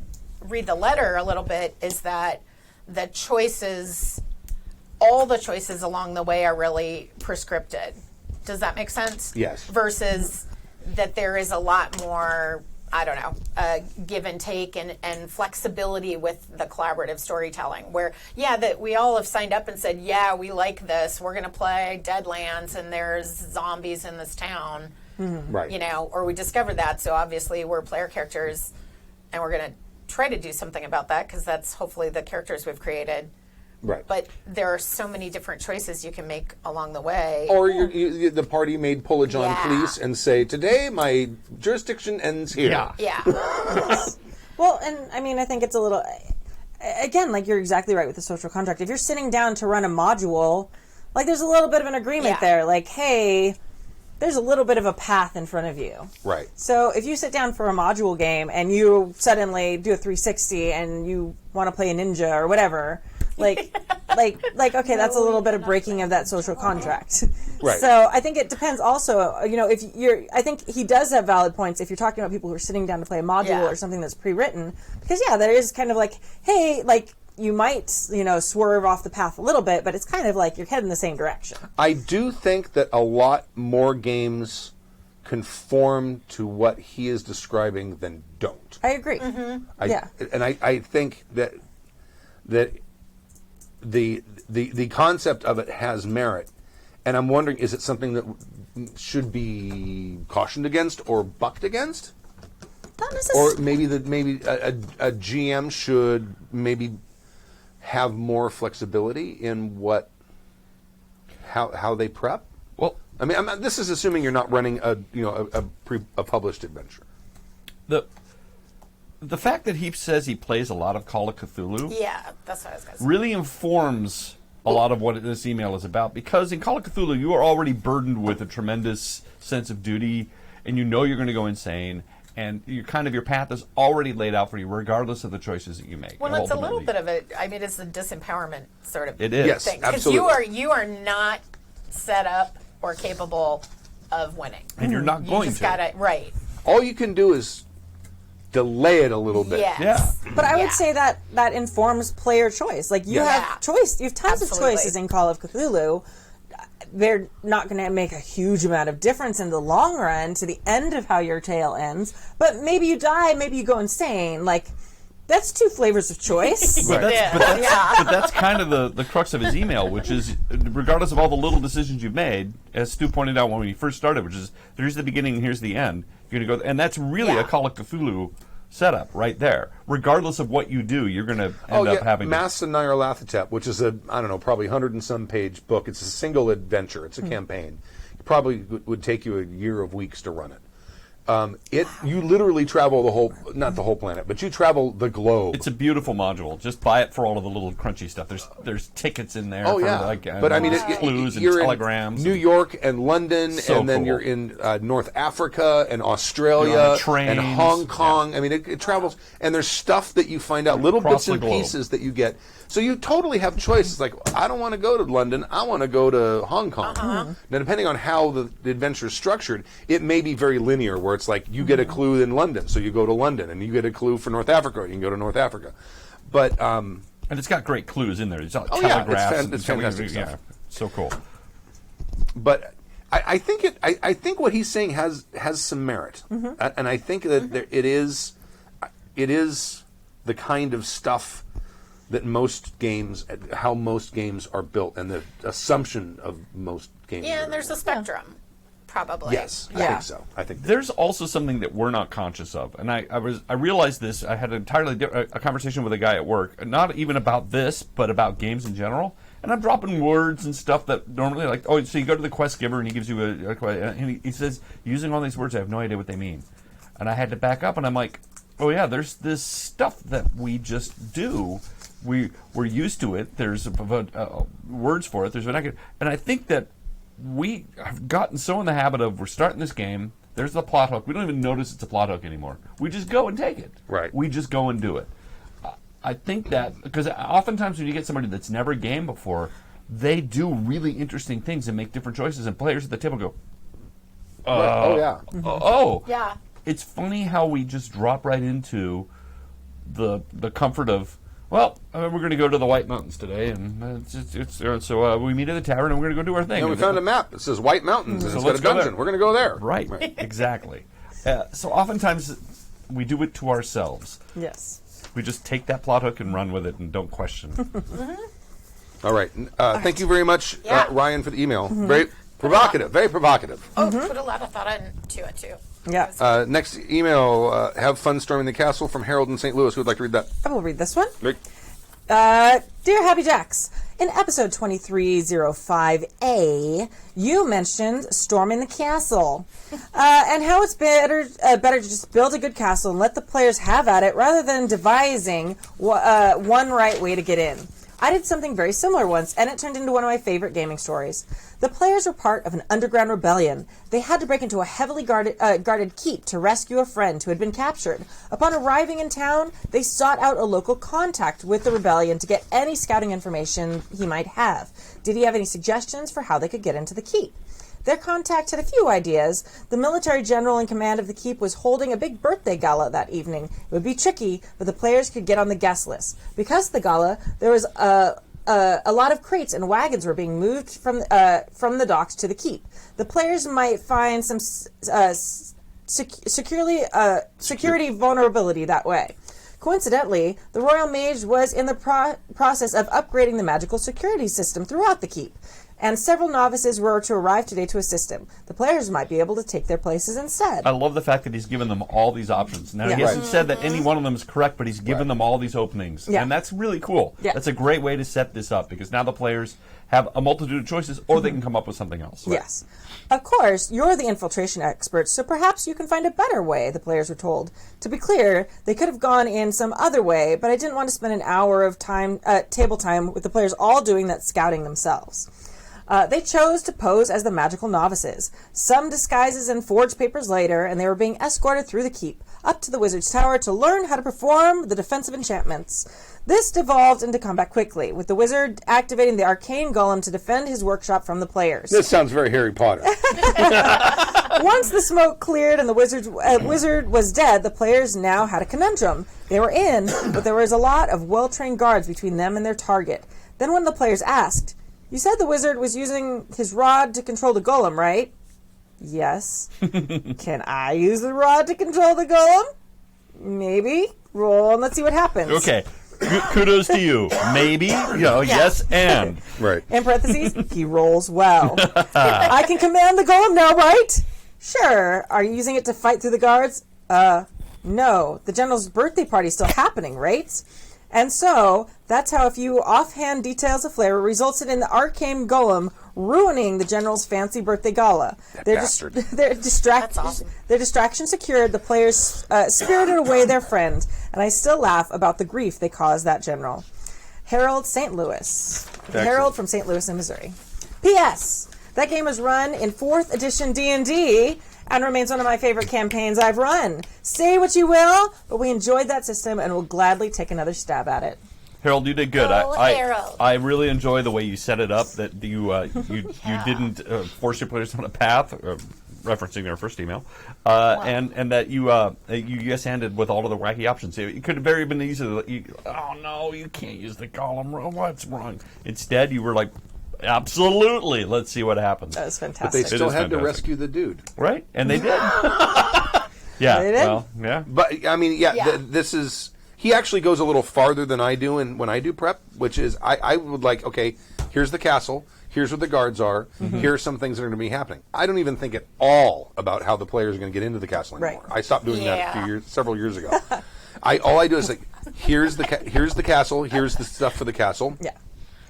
read the letter a little bit is that the choices, all the choices along the way are really prescripted. Does that make sense? Yes. Versus that there is a lot more, I don't know, give and take and flexibility with the collaborative storytelling, where, that we all have signed up and said, we like this. We're going to play Deadlands, and there's zombies in this town, Right. or we discovered that. So obviously we're player characters, and we're going to try to do something about that because that's hopefully the characters we've created. Right. But there are so many different choices you can make along the way. Or the party may pull a John Yeah. Cleese and say, "Today my jurisdiction ends here." Yeah. Yeah. Well, and I mean, I think it's a little, again, like you're exactly right with the social contract. If you're sitting down to run a module, like there's a little bit of an agreement Yeah. there. Like, hey, there's a little bit of a path in front of you. Right. So if you sit down for a module game and you suddenly do a 360 and you want to play a ninja or whatever, like, okay, that's a little bit of breaking of that social contract. Right. So I think it depends also, I think he does have valid points if you're talking about people who are sitting down to play a module Yeah. or something that's pre-written. Because, there is kind of like, hey, like, you might, swerve off the path a little bit, but it's kind of like you're heading in the same direction. I do think that a lot more games conform to what he is describing than don't. I agree. Yeah. And I think that the concept of it has merit, and I'm wondering, is it something that should be cautioned against or bucked against? Not necessarily. Or maybe a GM should maybe have more flexibility in how they prep. Well, I mean, this is assuming you're not running a published adventure. the fact that he says he plays a lot of Call of Cthulhu Yeah, that's what I was going to say. really informs a lot of what this email is about, because in Call of Cthulhu you are already burdened with a tremendous sense of duty, and you know you're going to go insane, and your path is already laid out for you regardless of the choices that you make. Well, it's a little ultimately. bit of it's a disempowerment sort of It is. Yes. thing. Because absolutely. you are not set up or capable of winning. And you're not You going just to. gotta, right. All you can do is delay it a little bit. Yes. Yeah. But I Yeah. would say that informs player choice. Like, you Yeah. have choice. You have tons Absolutely. of choices in Call of Cthulhu. They're not going to make a huge amount of difference in the long run to the end of how your tale ends. But maybe you die, maybe you go insane. Like, that's two flavors of choice. But that's, Yeah. but that's, Yeah. but that's kind of the crux of his email, which is, regardless of all the little decisions you've made, as Stu pointed out when we first started, which is, here's the beginning and here's the end. You're going to go, and that's really Yeah. a Call of Cthulhu setup right there. Regardless of what you do, you're going to end up having Masks of Nyarlathotep, which is probably 100 and some page book. It's a single adventure. It's a Hmm. campaign. It probably would take you a year of weeks to run it. You literally travel not the whole planet, but you travel the globe. It's a beautiful module. Just buy it for all of the little crunchy stuff. There's tickets in there. Oh for yeah, like, but I mean, clues and you're telegrams. in New York and London, So and then cool. you're in North Africa and Australia You're on the trains. and Hong Kong. I mean, it travels, and there's stuff that you find out, little Across bits the and globe. pieces that you get. So you totally have choices. Like, I don't want to go to London. I want to go to Hong Kong. Now, depending on how the adventure is structured, it may be very linear, where it's like you get a clue in London, so you go to London, and you get a clue for North Africa, you can go to North Africa. But And it's got great clues in there. It's got Oh, yeah, telegraphs. it's fantastic Yeah, stuff. so cool. but I think I think what he's saying has some merit, and I think that it is the kind of stuff that how most games are built, and the assumption of most games. Yeah, are and there's a spectrum, probably. yes, I Yeah. think so. I think There's also something that we're not conscious of, and I realized this. I had an entirely a conversation with a guy at work, not even about this, but about games in general. And I'm dropping words and stuff that normally, like, oh, so you go to the quest giver and he gives you and he says, using all these words, I have no idea what they mean. And I had to back up, and I'm like, oh yeah, there's this stuff that we just do. We're used to it. There's words for it. There's vernacular, and I think that we have gotten so in the habit of, we're starting this game, there's the plot hook. We don't even notice it's a plot hook anymore. We just go and take it. Right. We just go and do it. I think that, because oftentimes when you get somebody that's never gamed before, they do really interesting things and make different choices, and players at the table go, oh yeah. oh. Yeah. It's funny how we just drop right into the comfort of, well, we're going to go to the White Mountains today, and so we meet at the tavern, and we're going to go do our thing. And we found a map that says White Mountains, and So it's got a let's go dungeon. there. We're going to go there. Right, exactly. So oftentimes we do it to ourselves. Yes. We just take that plot hook and run with it and don't question. All right. Thank you very much, Yeah. Ryan, for the email. Very provocative. Very provocative. Oh, put a lot of thought into it, too. Yeah. Next email, have fun storming the castle, from Harold in St. Louis. Who would like to read that? I will read this one. Rick? Dear Happy Jacks, in episode 2305A, you mentioned storming the castle and how it's better to just build a good castle and let the players have at it rather than devising one right way to get in. I did something very similar once, and it turned into one of my favorite gaming stories. The players were part of an underground rebellion. They had to break into a heavily guarded keep to rescue a friend who had been captured. Upon arriving in town, they sought out a local contact with the rebellion to get any scouting information he might have. Did he have any suggestions for how they could get into the keep? Their contact had a few ideas. The military general in command of the keep was holding a big birthday gala that evening. It would be tricky, but the players could get on the guest list. Because of the gala, there was a lot of crates and wagons were being moved from the docks to the keep. The players might find some security vulnerability that way. Coincidentally, the Royal Mage was in the process of upgrading the magical security system throughout the keep, and several novices were to arrive today to assist him. The players might be able to take their places instead. I love the fact that he's given them all these options. Now, Yeah. he hasn't said that any one of them is correct, but he's given them all these openings. Yeah. And that's really cool. Yeah. That's a great way to set this up, because now the players have a multitude of choices, or they can come up with something else. Yes. Of course, you're the infiltration experts, so perhaps you can find a better way, the players were told. To be clear, they could have gone in some other way, but I didn't want to spend an hour of table time with the players all doing that scouting themselves. They chose to pose as the magical novices. Some disguises and forged papers later, and they were being escorted through the keep, up to the wizard's tower to learn how to perform the defensive enchantments. This devolved into combat quickly, with the wizard activating the arcane golem to defend his workshop from the players. This sounds very Harry Potter. Once the smoke cleared and the wizard was dead, the players now had a conundrum. They were in, but there was a lot of well-trained guards between them and their target. Then one of the players asked, "You said the wizard was using his rod to control the golem, right?" "Yes." "Can I use the rod to control the golem?" "Maybe." "Roll and let's see what happens." Okay. Kudos to you. Maybe, yes, and. Right. In parentheses, he rolls well. "I can command the golem now, right?" "Sure." "Are you using it to fight through the guards?" No. The general's birthday party's still happening, right?" And so, that's how a few offhand details of flavor resulted in the arcane golem ruining the general's fancy birthday gala. Bastard. That's awesome. Their distraction secured, the players spirited away their friend, and I still laugh about the grief they caused that general. Harold St. Louis. Harold from St. Louis in Missouri. P.S. That game was run in 4th edition D&D and remains one of my favorite campaigns I've run. Say what you will, but we enjoyed that system and will gladly take another stab at it. Harold, you did good. Harold. I really enjoy the way you set it up. That you didn't force your players on a path, referencing our first email, and that you yes-handed with all of the wacky options. It could have very been easy. Oh no, you can't use the column. What's wrong? Instead, you were like, absolutely. Let's see what happens. That was But they fantastic. still had to fantastic. rescue the dude. Right, and they did. Yeah. They did? Well, yeah. But I mean, this is. He actually goes a little farther than I do, and when I do prep, which is I would like, okay, here's the castle, here's where the guards are, here are some things that are going to be happening. I don't even think at all about how the players are going to get into the castle anymore. Right. I stopped doing that Yeah. several years ago. All I do is like, here's the castle, here's the stuff for the castle. Yeah.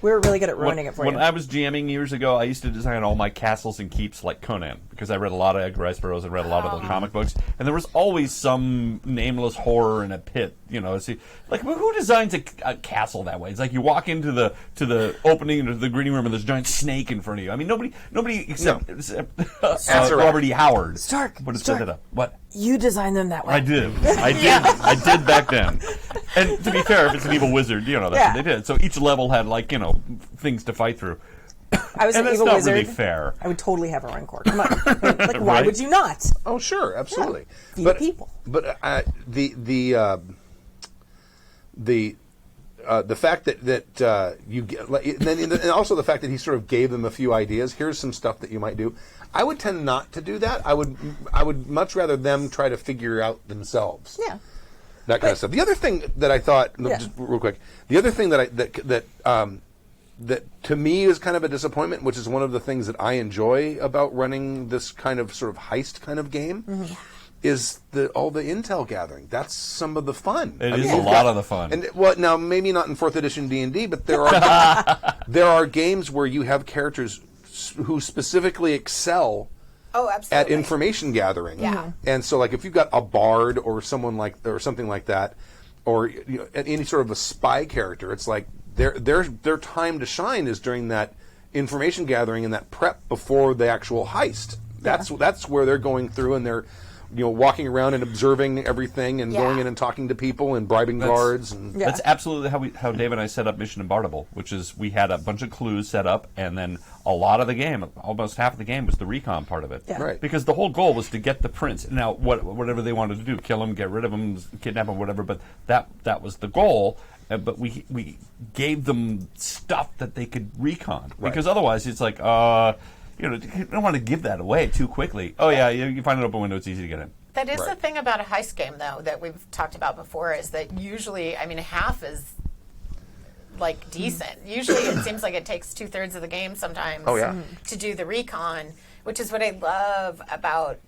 We were really good at ruining it for when you. I was GMing years ago, I used to design all my castles and keeps like Conan, because I read a lot of Edgar Rice Burroughs and read a lot of the comic books, and there was always some nameless horror in a pit. Like who designs a castle that way? It's like you walk into the opening into the greening room and there's a giant snake in front of you. I mean, nobody except Robert E. Howard Stark, would have Stark. set it up. What? You designed them that way. I did. I did back then. And to be fair, if it's an evil wizard, that's what they did. So each level had things to fight through. I was And an that's evil not wizard. really fair. I would totally have a Rancor. Come on. Like, why Right? would you not? Oh, sure, absolutely. Feed people. But the fact that you get, and also the fact that he sort of gave them a few ideas. Here's some stuff that you might do. I would tend not to do that. I would much rather them try to figure out themselves. Yeah. That kind of stuff. The other thing that I thought, just real quick, the other thing that to me is kind of a disappointment, which is one of the things that I enjoy about running this kind of sort of heist kind of game, is all the intel gathering. That's some of the fun. It is a lot of the fun. And now maybe not in 4th edition D&D, but there are games where you have characters who specifically excel Oh, absolutely. at information gathering. Yeah. And so, like, if you've got a bard or someone or something like that, or any sort of a spy character, it's like their time to shine is during that information gathering and that prep before the actual heist. That's where they're going through and they're walking around and observing everything and going in and talking to people and bribing guards. And That's absolutely how Dave and I set up Mission Imbartable, which is we had a bunch of clues set up, and then a lot of the game, almost half of the game, was the recon part of it. Yeah. Right. Because the whole goal was to get the prince. Now, whatever they wanted to do, kill him, get rid of him, kidnap him, whatever, but that was the goal. But we gave them stuff that they could recon. Right. Because otherwise it's like, you don't want to give that away too quickly. Oh, yeah, you find an open window, it's easy to get in. That is Right. the thing about a heist game, though, that we've talked about before, is that usually, half is like decent. Usually it seems like it takes 2/3 of the game sometimes to do the recon, which is what I love about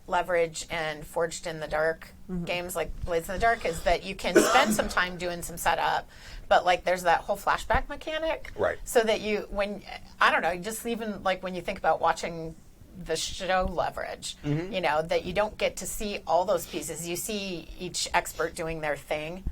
Leverage and Forged in the Dark games like Blades in the Dark, is that you can spend some time doing some setup, but like there's that whole flashback mechanic. Right. So that just even like when you think about watching the show Leverage, that you don't get to see all those pieces. You see each expert doing their thing,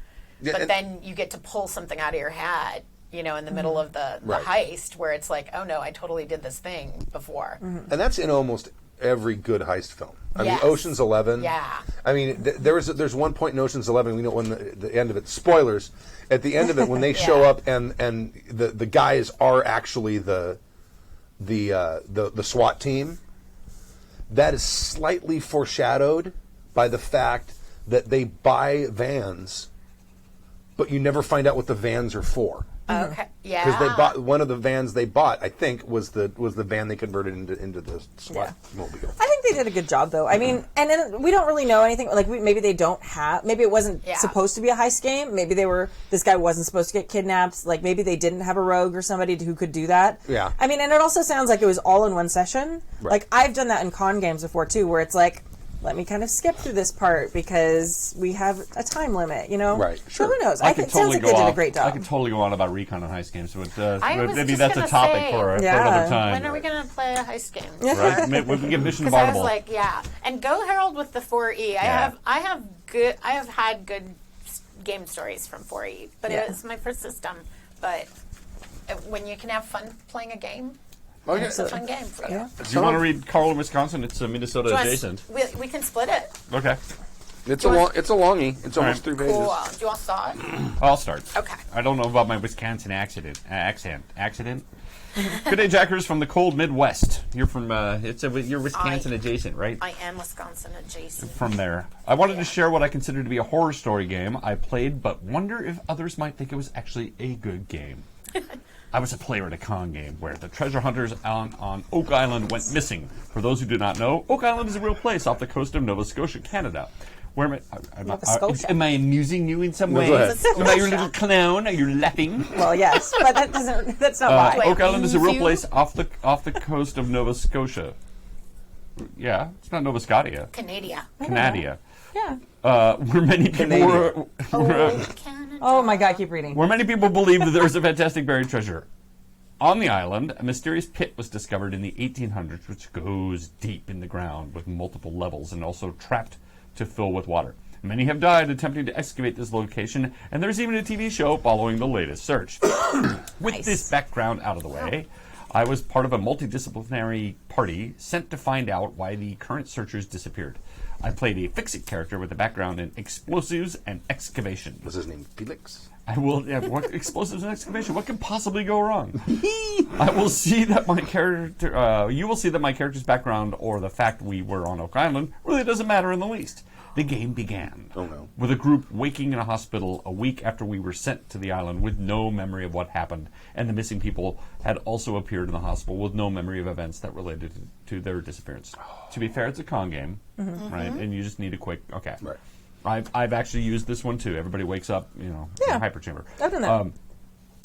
but then you get to pull something out of your hat, in the middle of the Right. heist where it's like, oh no, I totally did this thing before. And that's in almost every good heist film. I mean, Yes. Ocean's 11. Yeah. I mean, there's one point in Ocean's 11. We know when the end of it. Spoilers. At the end of it, when they show up and the guys are actually the SWAT team. that is slightly foreshadowed by the fact that they buy vans, but you never find out what the vans are for. Okay. Yeah. Because they bought one of the vans they bought, I think, was the van they converted into the SWAT mobile. I think they did a good job, though. I mean, and then we don't really know anything. Like, maybe they don't have. Maybe it wasn't supposed to be a heist game. Maybe this guy wasn't supposed to get kidnapped. Like, maybe they didn't have a rogue or somebody who could do that. Yeah. I mean, and it also sounds like it was all in one session. Right. Like, I've done that in con games before too, where it's like, let me kind of skip through this part because we have a time limit, you know? Right, So sure. who knows? I could it sounds totally like go they did off. a great job. I could totally go on about recon and heist games, but I was maybe just that's a gonna topic say, for Yeah. another time. When are we going to play a heist game? Right? We can get Mission Because I was Impossible. like, yeah, and go Harold with the 4E. I have had good game stories from 4E, but Yeah. it's my first system. But when you can have fun playing a game, Okay. it's a fun game for you. Yeah. Do you want to read Carl in Wisconsin? It's Minnesota Do you want- adjacent. We can split it. Okay, It's Do a you long. want- It's a longie. It's almost 3 pages. Cool. Do you want to saw it? I'll start. Okay. I don't know about my Wisconsin accent. Good day, Jackers from the cold Midwest. You're from you're Wisconsin adjacent, right? I am Wisconsin adjacent. From there, I wanted to share what I consider to be a horror story game I played, but wonder if others might think it was actually a good game. I was a player at a con game where the treasure hunters on Oak Island went missing. For those who do not know, Oak Island is a real place off the coast of Nova Scotia, Canada. Where Nova Scotia. am I amusing you in some No, way? go ahead. Am I your little clown? Are you laughing? Well, yes, but that's not why. Wait, Oak Island is a real you- place off the coast of Nova Scotia. Yeah, it's not Nova Scotia. Canada. Canada. Yeah. Where many people Canadian. Canada. Oh my God, keep reading. where many people believe that there is a fantastic buried treasure. On the island, a mysterious pit was discovered in the 1800s, which goes deep in the ground with multiple levels and also trapped to fill with water. Many have died attempting to excavate this location, and there's even a TV show following the latest search. With this background out of the way, I was part of a multidisciplinary party sent to find out why the current searchers disappeared. I played a fix-it character with a background in explosives and excavation. Was his name Felix? I will. Yeah, what explosives and excavation? What could possibly go wrong? I will see that my character. You will see that my character's background or the fact we were on Oak Island really doesn't matter in the least. The game began. Oh, no. With a group waking in a hospital a week after we were sent to the island with no memory of what happened, and the missing people had also appeared in the hospital with no memory of events that related to their disappearance. To be fair, it's a con game, right? And you just need a quick. Okay. Right. I've actually used this one too. Everybody wakes up, in a hyperchamber. I've done that.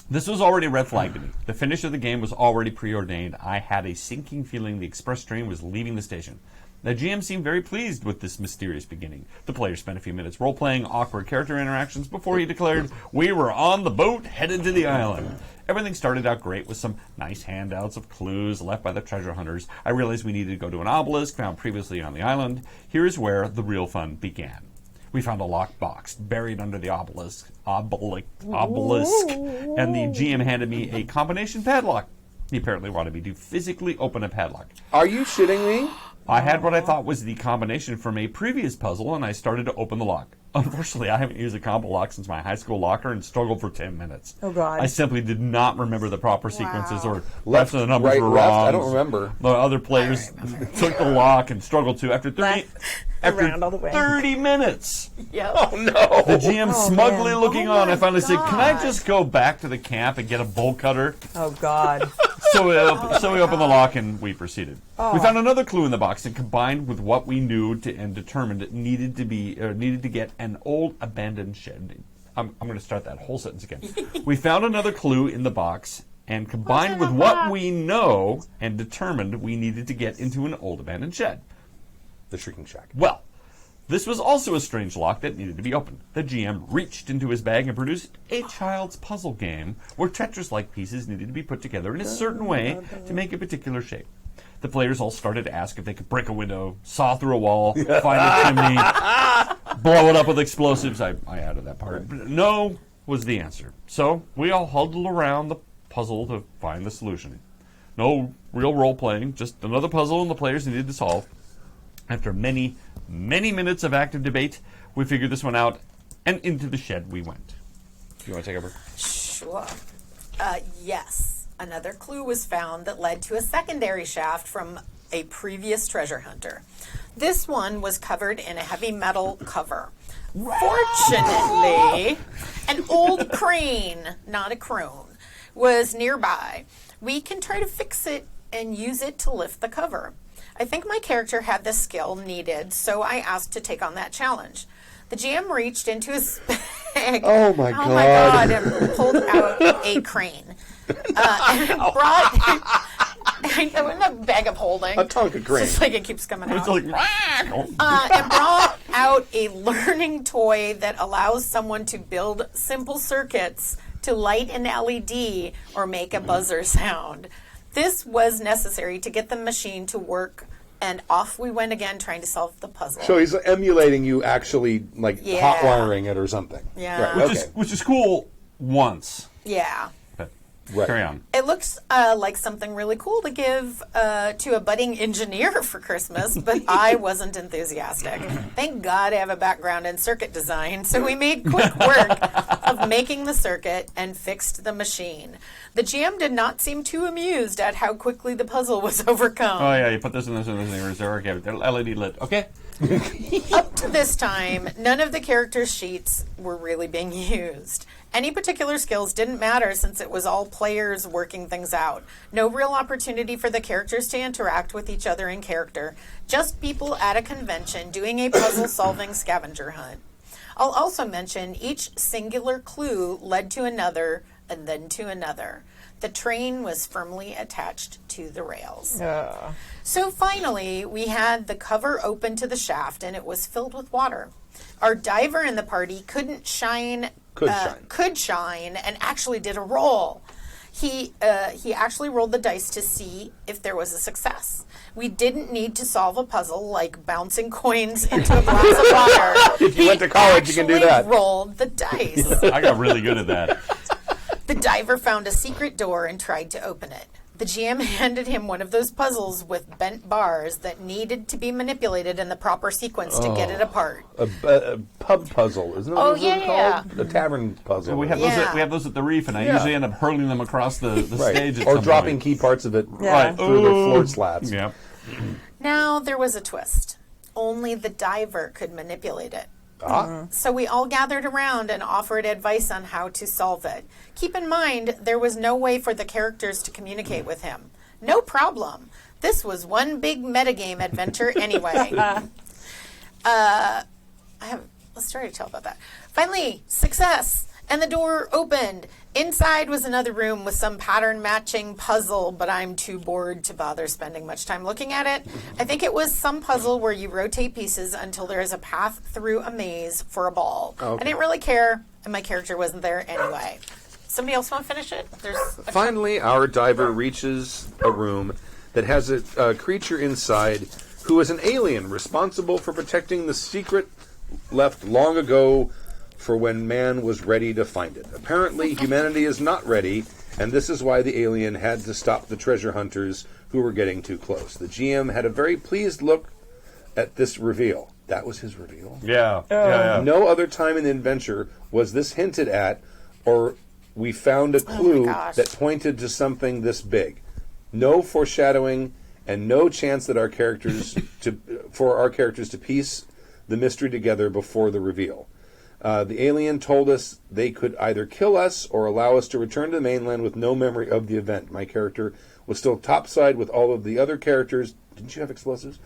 This was already a red flag to me. The finish of the game was already preordained. I had a sinking feeling the express train was leaving the station. The GM seemed very pleased with this mysterious beginning. The player spent a few minutes role-playing awkward character interactions before he declared, "We were on the boat headed to the island." Everything started out great with some nice handouts of clues left by the treasure hunters. I realized we needed to go to an obelisk found previously on the island. Here's where the real fun began. We found a locked box buried under the obelisk, and the GM handed me a combination padlock. He apparently wanted me to physically open a padlock. Are you shitting me? I had what I thought was the combination from a previous puzzle, and I started to open the lock. Unfortunately, I haven't used a combo lock since my high school locker and struggled for 10 minutes. Oh, God. I simply did not remember the proper sequences or Left, the numbers right, were left, wrong. I don't remember. The other players took the lock and struggled to. After 30 around all the way. 30 minutes, Yep. Oh no! the GM smugly man. looking Oh on, my I finally said, "Can I God. just go back to the camp and get a bolt cutter?" Oh God. So we opened the lock and we proceeded. We found another clue in the box, and combined with what we knew and determined it needed to get an old abandoned shed. I'm going to start that whole sentence again. We found another clue in the box, and combined with what we know and determined we needed to get into an old abandoned shed. The Shrieking Shack. Well, this was also a strange lock that needed to be opened. The GM reached into his bag and produced a child's puzzle game where Tetris-like pieces needed to be put together in a certain way to make a particular shape. The players all started to ask if they could break a window, saw through a wall, find a chimney, blow it up with explosives. I added that part. But no was the answer. So we all huddled around the puzzle to find the solution. No real role-playing, just another puzzle and the players needed to solve. After many, many minutes of active debate, we figured this one out, and into the shed we went. You want to take over? Sure. Yes. Another clue was found that led to a secondary shaft from a previous treasure hunter. This one was covered in a heavy metal cover. Fortunately, an old crane, not a crone, was nearby. We can try to fix it and use it to lift the cover. I think my character had the skill needed, so I asked to take on that challenge. The GM reached into his bag. Oh my God. And pulled out a crane. And brought a bag of holding. A Tonka crane. It's just like it keeps coming out. It's like, And brought out a learning toy that allows someone to build simple circuits to light an LED or make a buzzer sound. This was necessary to get the machine to work, and off we went again trying to solve the puzzle. So he's emulating you actually, like, Yeah. hot wiring it or something. Yeah. Right, which, okay. which is cool once. Yeah. But Right. carry on. It looks like something really cool to give to a budding engineer for Christmas, but I wasn't enthusiastic. Thank God I have a background in circuit design, so we made quick work of making the circuit and fixed the machine. The GM did not seem too amused at how quickly the puzzle was overcome. Oh, yeah, you put this in this and this and this. Okay, they're LED lit. Okay. Up to this time, none of the character sheets were really being used. Any particular skills didn't matter since it was all players working things out. No real opportunity for the characters to interact with each other in character. Just people at a convention doing a puzzle-solving scavenger hunt. I'll also mention each singular clue led to another and then to another. The train was firmly attached to the rails. So finally, we had the cover open to the shaft, and it was filled with water. Our diver in the party could shine, and actually did a roll. He actually rolled the dice to see if there was a success. We didn't need to solve a puzzle like bouncing coins into a glass of water. If you went to college, you can do that. Rolled the dice. I got really good at that. The diver found a secret door and tried to open it. The GM handed him one of those puzzles with bent bars that needed to be manipulated in the proper sequence to get it apart. A pub puzzle, isn't it? Oh, What is it yeah. called? A tavern puzzle. We have those at the Reef, and I usually end up hurling them across the right. stage at Or some dropping point. key parts of it Yeah. through the floor slats. Yeah. Now there was a twist. Only the diver could manipulate it. So we all gathered around and offered advice on how to solve it. Keep in mind, there was no way for the characters to communicate with him. No problem. This was one big metagame adventure anyway. I have a story to tell about that. Finally, success! And the door opened. Inside was another room with some pattern-matching puzzle, but I'm too bored to bother spending much time looking at it. I think it was some puzzle where you rotate pieces until there is a path through a maze for a ball. Okay. I didn't really care, and my character wasn't there anyway. Somebody else want to finish it? Finally, our diver reaches a room that has a creature inside who is an alien responsible for protecting the secret left long ago for when man was ready to find it. Apparently, humanity is not ready, and this is why the alien had to stop the treasure hunters who were getting too close. The GM had a very pleased look at this reveal. That was his reveal. Yeah. Yeah. No other time in the adventure was this hinted at, or we found a clue gosh. that pointed to something this big. No foreshadowing, and no chance that our characters for our characters to piece the mystery together before the reveal. The alien told us they could either kill us or allow us to return to the mainland with no memory of the event. My character was still topside with all of the other characters. Didn't you have explosives?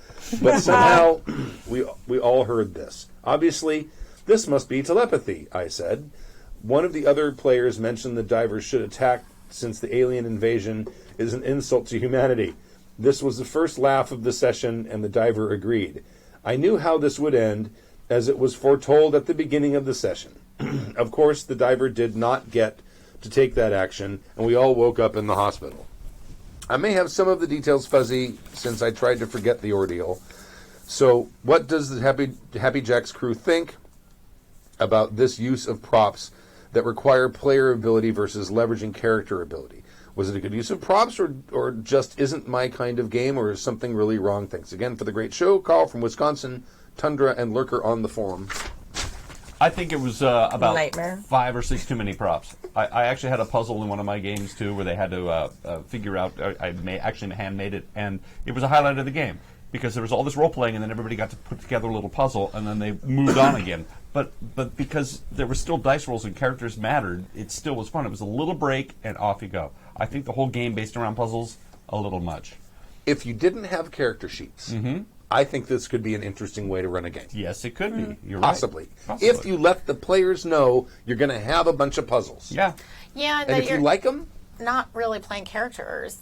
But somehow we all heard this. Obviously, this must be telepathy, I said. One of the other players mentioned the divers should attack since the alien invasion is an insult to humanity. This was the first laugh of the session, and the diver agreed. I knew how this would end, as it was foretold at the beginning of the session. Of course, the diver did not get to take that action, and we all woke up in the hospital. I may have some of the details fuzzy since I tried to forget the ordeal. So, what does the Happy Jacks crew think about this use of props that require player ability versus leveraging character ability? Was it a good use of props, or just isn't my kind of game, or is something really wrong? Thanks again for the great show. Carl from Wisconsin, Tundra and Lurker on the forum. I think it was about Nightmare. 5 or 6 too many props. I actually had a puzzle in one of my games too, where they had to figure out. Actually handmade it, and it was a highlight of the game because there was all this role playing, and then everybody got to put together a little puzzle, and then they moved on again. But because there were still dice rolls and characters mattered, it still was fun. It was a little break, and off you go. I think the whole game based around puzzles a little much. If you didn't have character sheets, I think this could be an interesting way to run a game. Yes, it could be. You're Possibly. right. Possibly. If you let the players know you're going to have a bunch of puzzles. Yeah. Yeah, And that if you you're like them, not really playing characters.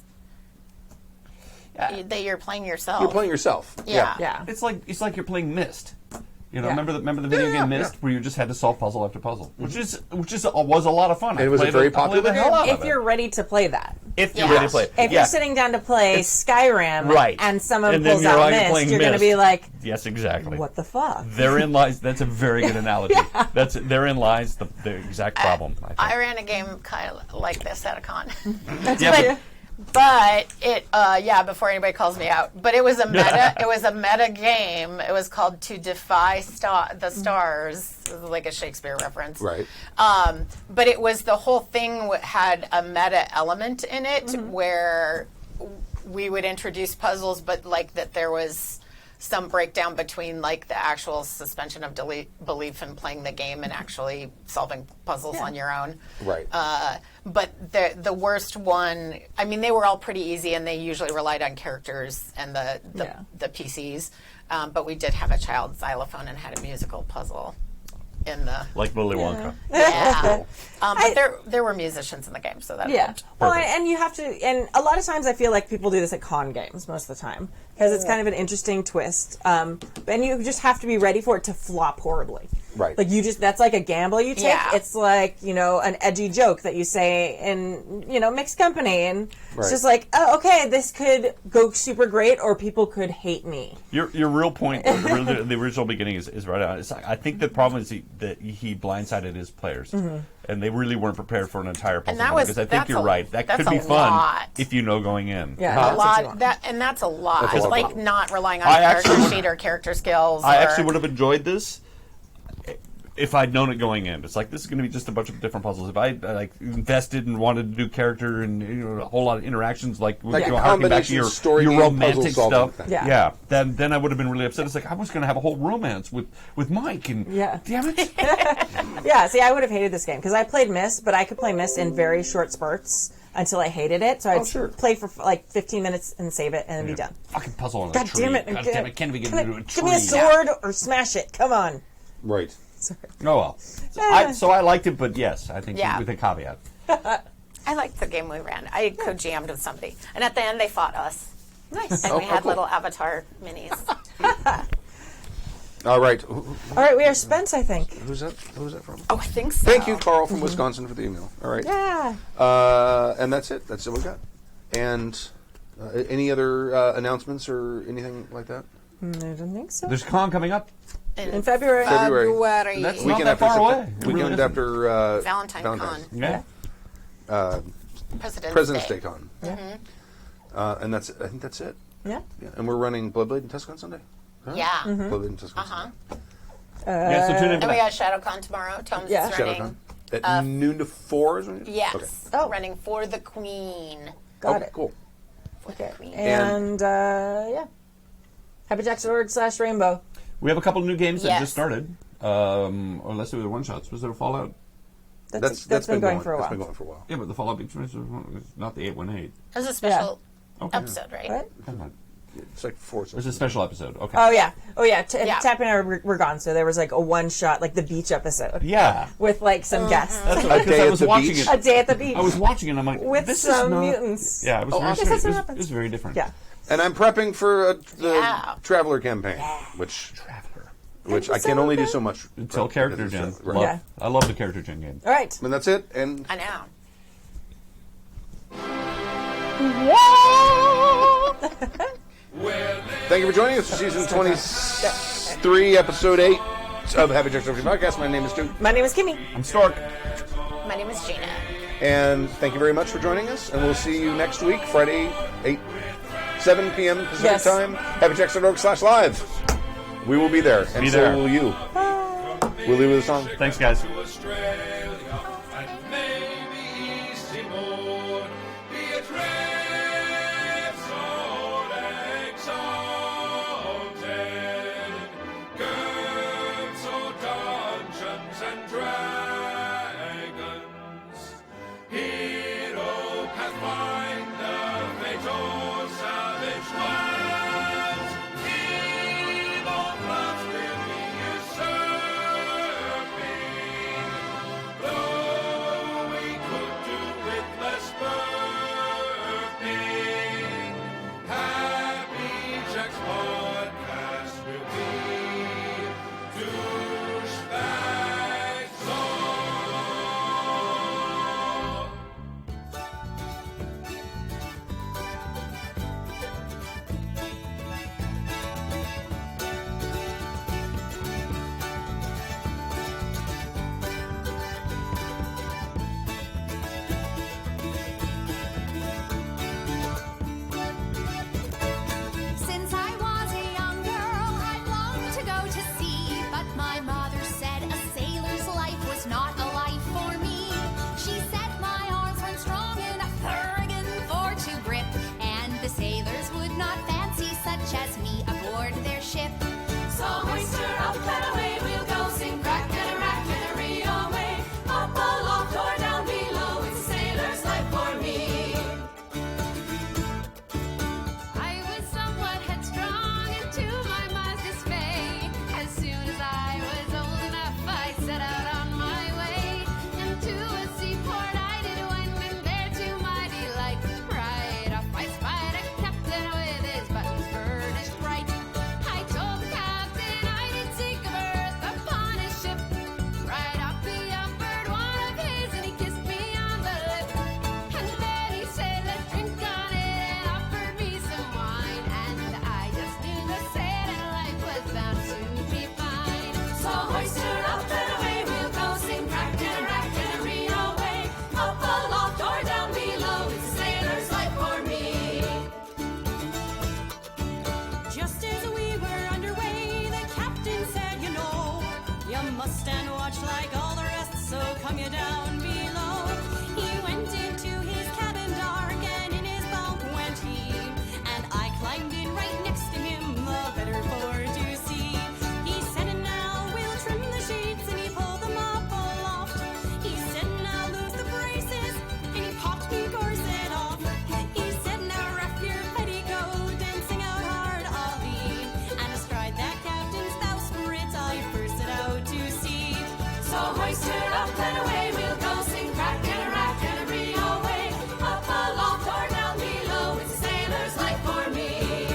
That you're playing yourself. you're playing yourself. Yeah. Yeah. It's like you're playing Myst. You know, Yeah. remember the video game Myst, where you just had to solve puzzle after puzzle, which was a lot of fun. And it was a very popular the hell out game. of If it. you're ready to play that. If you're Yeah. ready to play, it. If Yeah. you're sitting down to play Skyrim Right. and someone And then pulls you're out like Myst, playing you're going to Myst. be like, Yes, exactly. what the fuck? Therein lies. That's a very good analogy. Therein lies the exact problem. I think. I ran a game kind of like this at a con. Yeah, But it, before anybody calls me out, but it was a meta. It was a meta game. It was called To Defy the Stars, like a Shakespeare reference. Right. But it was the whole thing had a meta element in it where we would introduce puzzles, but like that there was some breakdown between like the actual suspension of belief in playing the game and actually solving puzzles on your own. Right. But the worst one, I mean, they were all pretty easy, and they usually relied on characters and the PCs. But we did have a child xylophone and had a musical puzzle in the like Willy Wonka. but there were musicians in the game, so that helped. Well, Perfect. and you have to, and a lot of times I feel like people do this at con games most of the time because it's kind of an interesting twist. And you just have to be ready for it to flop horribly. Right. Like that's like a gamble you take. Yeah. It's like, an edgy joke that you say in, mixed company. And Right. it's just like, oh, okay, this could go super great or people could hate me. Your real point, the original beginning is right on. It's like, I think the problem is that he blindsided his players, and they really weren't prepared for an entire puzzle. that was- because I think that's you're a- right. That that's could be a fun lot. if you know going in. Yeah. A that's what you lot want. that's a lot. That's a lot. Like not relying on I a character actually- sheet or character skills. I or, actually would have enjoyed this if I'd known it going in. It's like, this is going to be just a bunch of different puzzles. If I invested and wanted to do character and a whole lot of interactions, like Like a harking back to combination your story game, romantic puzzle solving stuff, thing. Yeah. then I would have been really upset. It's like, I was going to have a whole romance with Mike, and Yeah. damn it. Yeah, see, I would have hated this game because I played Myst, but I could play Myst in very short spurts until I hated it. So I'd sure. play for like 15 minutes and save it and then be done. Fucking puzzle on a God tree. damn it! God damn it! Can't even get into a tree. Give me a sword or smash it. Come on. Right. Sorry. Oh well. So I liked it, but yes, I think Yeah. with a caveat. I liked the game we ran. I co-jammed with somebody, and at the end they fought us. Nice. And we had cool. little avatar minis. All right. All right, we are spent, I think. Who's that from? Oh, I think so. Thank you, Carl from Wisconsin, for the email. All right. Yeah. And that's it. That's what we got. And any other announcements or anything like that? I don't think so. There's a con coming up. In February. February. That's Weekend not that far away. It really Weekend isn't. after Valentine Con. Yeah. President's President's Day Con. And I think that's it. Yeah. Yeah. And we're running Bloodblade and Tusk on Sunday. Huh? Yeah. Bloodblade and Tusk on Sunday. Yeah. So tune in for And we that. got ShadowCon tomorrow. Tom's Yeah. is running. ShadowCon at noon to 4 is when you? Yes. Okay. Oh. Running for the Queen. Got Okay, it. cool. Okay. Queen. And, yeah. Happy Jack's Sword / Rainbow. We have a couple of new games that Yes. just started. Unless they were one shots. Was there a Fallout? That's been going for a That's while. been going for a while. Yeah, but the Fallout Experience was not the 818. It was a special Okay. episode, right? What? Come on. It's like 4. It was a special episode. Okay. Oh, yeah. Yeah. Tappy and I were gone, so there was like a one-shot, like the beach episode. Yeah. With like some guests. That's A because day I at was the watching beach? it. A day at the beach. I was watching it and I'm like, with this some is not... mutants. Yeah, it was very I guess strange. that's what It happens. was very different. Yeah. And I'm prepping for the Yeah. Traveler campaign, which Thank you I so can only do much. so much. Until character gen. Right. Love- Yeah. I love the character gen game. All right. And that's it. And I know. thank you for joining us for season 23, episode 8 of Happy Jack's RPG Podcast. My name is Stu. My name is Kimmy. I'm Stork. My name is Gina. And thank you very much for joining us. And we'll see you next week, Friday, 7 p.m. Pacific Yes. time. HappyJacks.org/live. We will be there. And Be so there. will you. We'll leave with a song. Thanks, guys. Australia and maybe My mother said a sailor's life was not a life for me. She said my arms weren't strong enough friggin' for to grip, and the sailors would not fancy such as me aboard their ship. So hoist her up and away we'll go, sing crack and a rack and a ree away. Up aloft or down below, it's a sailor's life for me. I was somewhat headstrong, and to my ma's dismay, as soon as I was old enough, I set out on my way. And to a seaport I did wend, and there to my delight, right off I spied a captain with his buttons burnished bright. I told the captain I did seek a berth upon his ship. Right off he offered one of his, and he kissed me on the lip. And then he said, let's drink on it, and offered me some wine. And I just knew the sailing life was bound to be fine. So hoist her up and away we'll go, sing crack and a rack and a ree away. Up aloft or down below, it's a sailor's life for me. Just as we were underway, the captain said, you know, you must stand watch like all the rest, so come you down below. He went into his cabin dark, and in his bunk went he, and I climbed in right next to him, the better for to see. He said, and now we'll trim the sheets, and he pulled them up aloft. He said, now loose the braces, and he popped me corset off. He said, now rough your petticoat and sing out hard Ollie. And astride that captain's bowsprit I first set out to sea. So hoist her up and away we'll go, sing crack and a rack and a ree away. Up aloft or down below, it's a sailor's life for me.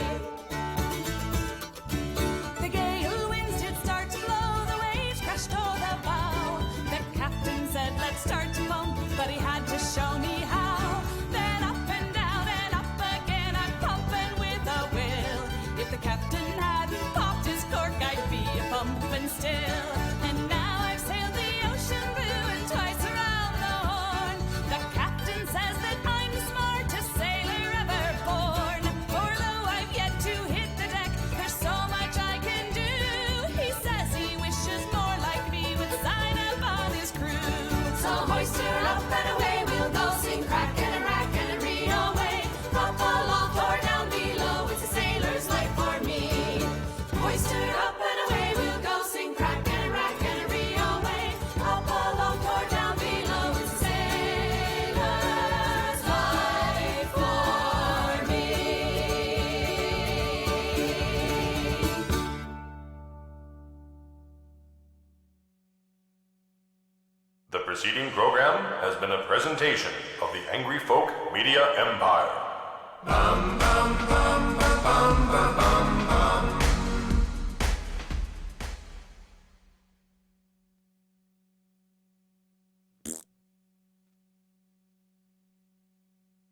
The gale winds did start to blow, the waves crashed o'er the bow. The captain said, let's start to pump, but he had to show me how. Then up and down and up again, I'm pumping with a will. If the captain hadn't popped his cork, I'd be a pumping still. And now I've sailed the ocean blue and twice around the horn. The captain says that I'm the smartest sailor ever born. For though I've yet to hit the deck, there's so much I can do. He says he wishes more like me would sign up on his crew. So hoist her up and away we'll go, sing crack and a rack and a ree away. Up aloft or down below, it's a sailor's life for me. Hoist her up and away we'll go, sing crack and a rack and a ree away. Up aloft or down below, it's a sailor's life for me. The preceding program has been a presentation of the Angry Folk Media Empire. Bum, bum, bum, bum, bum, bum, bum.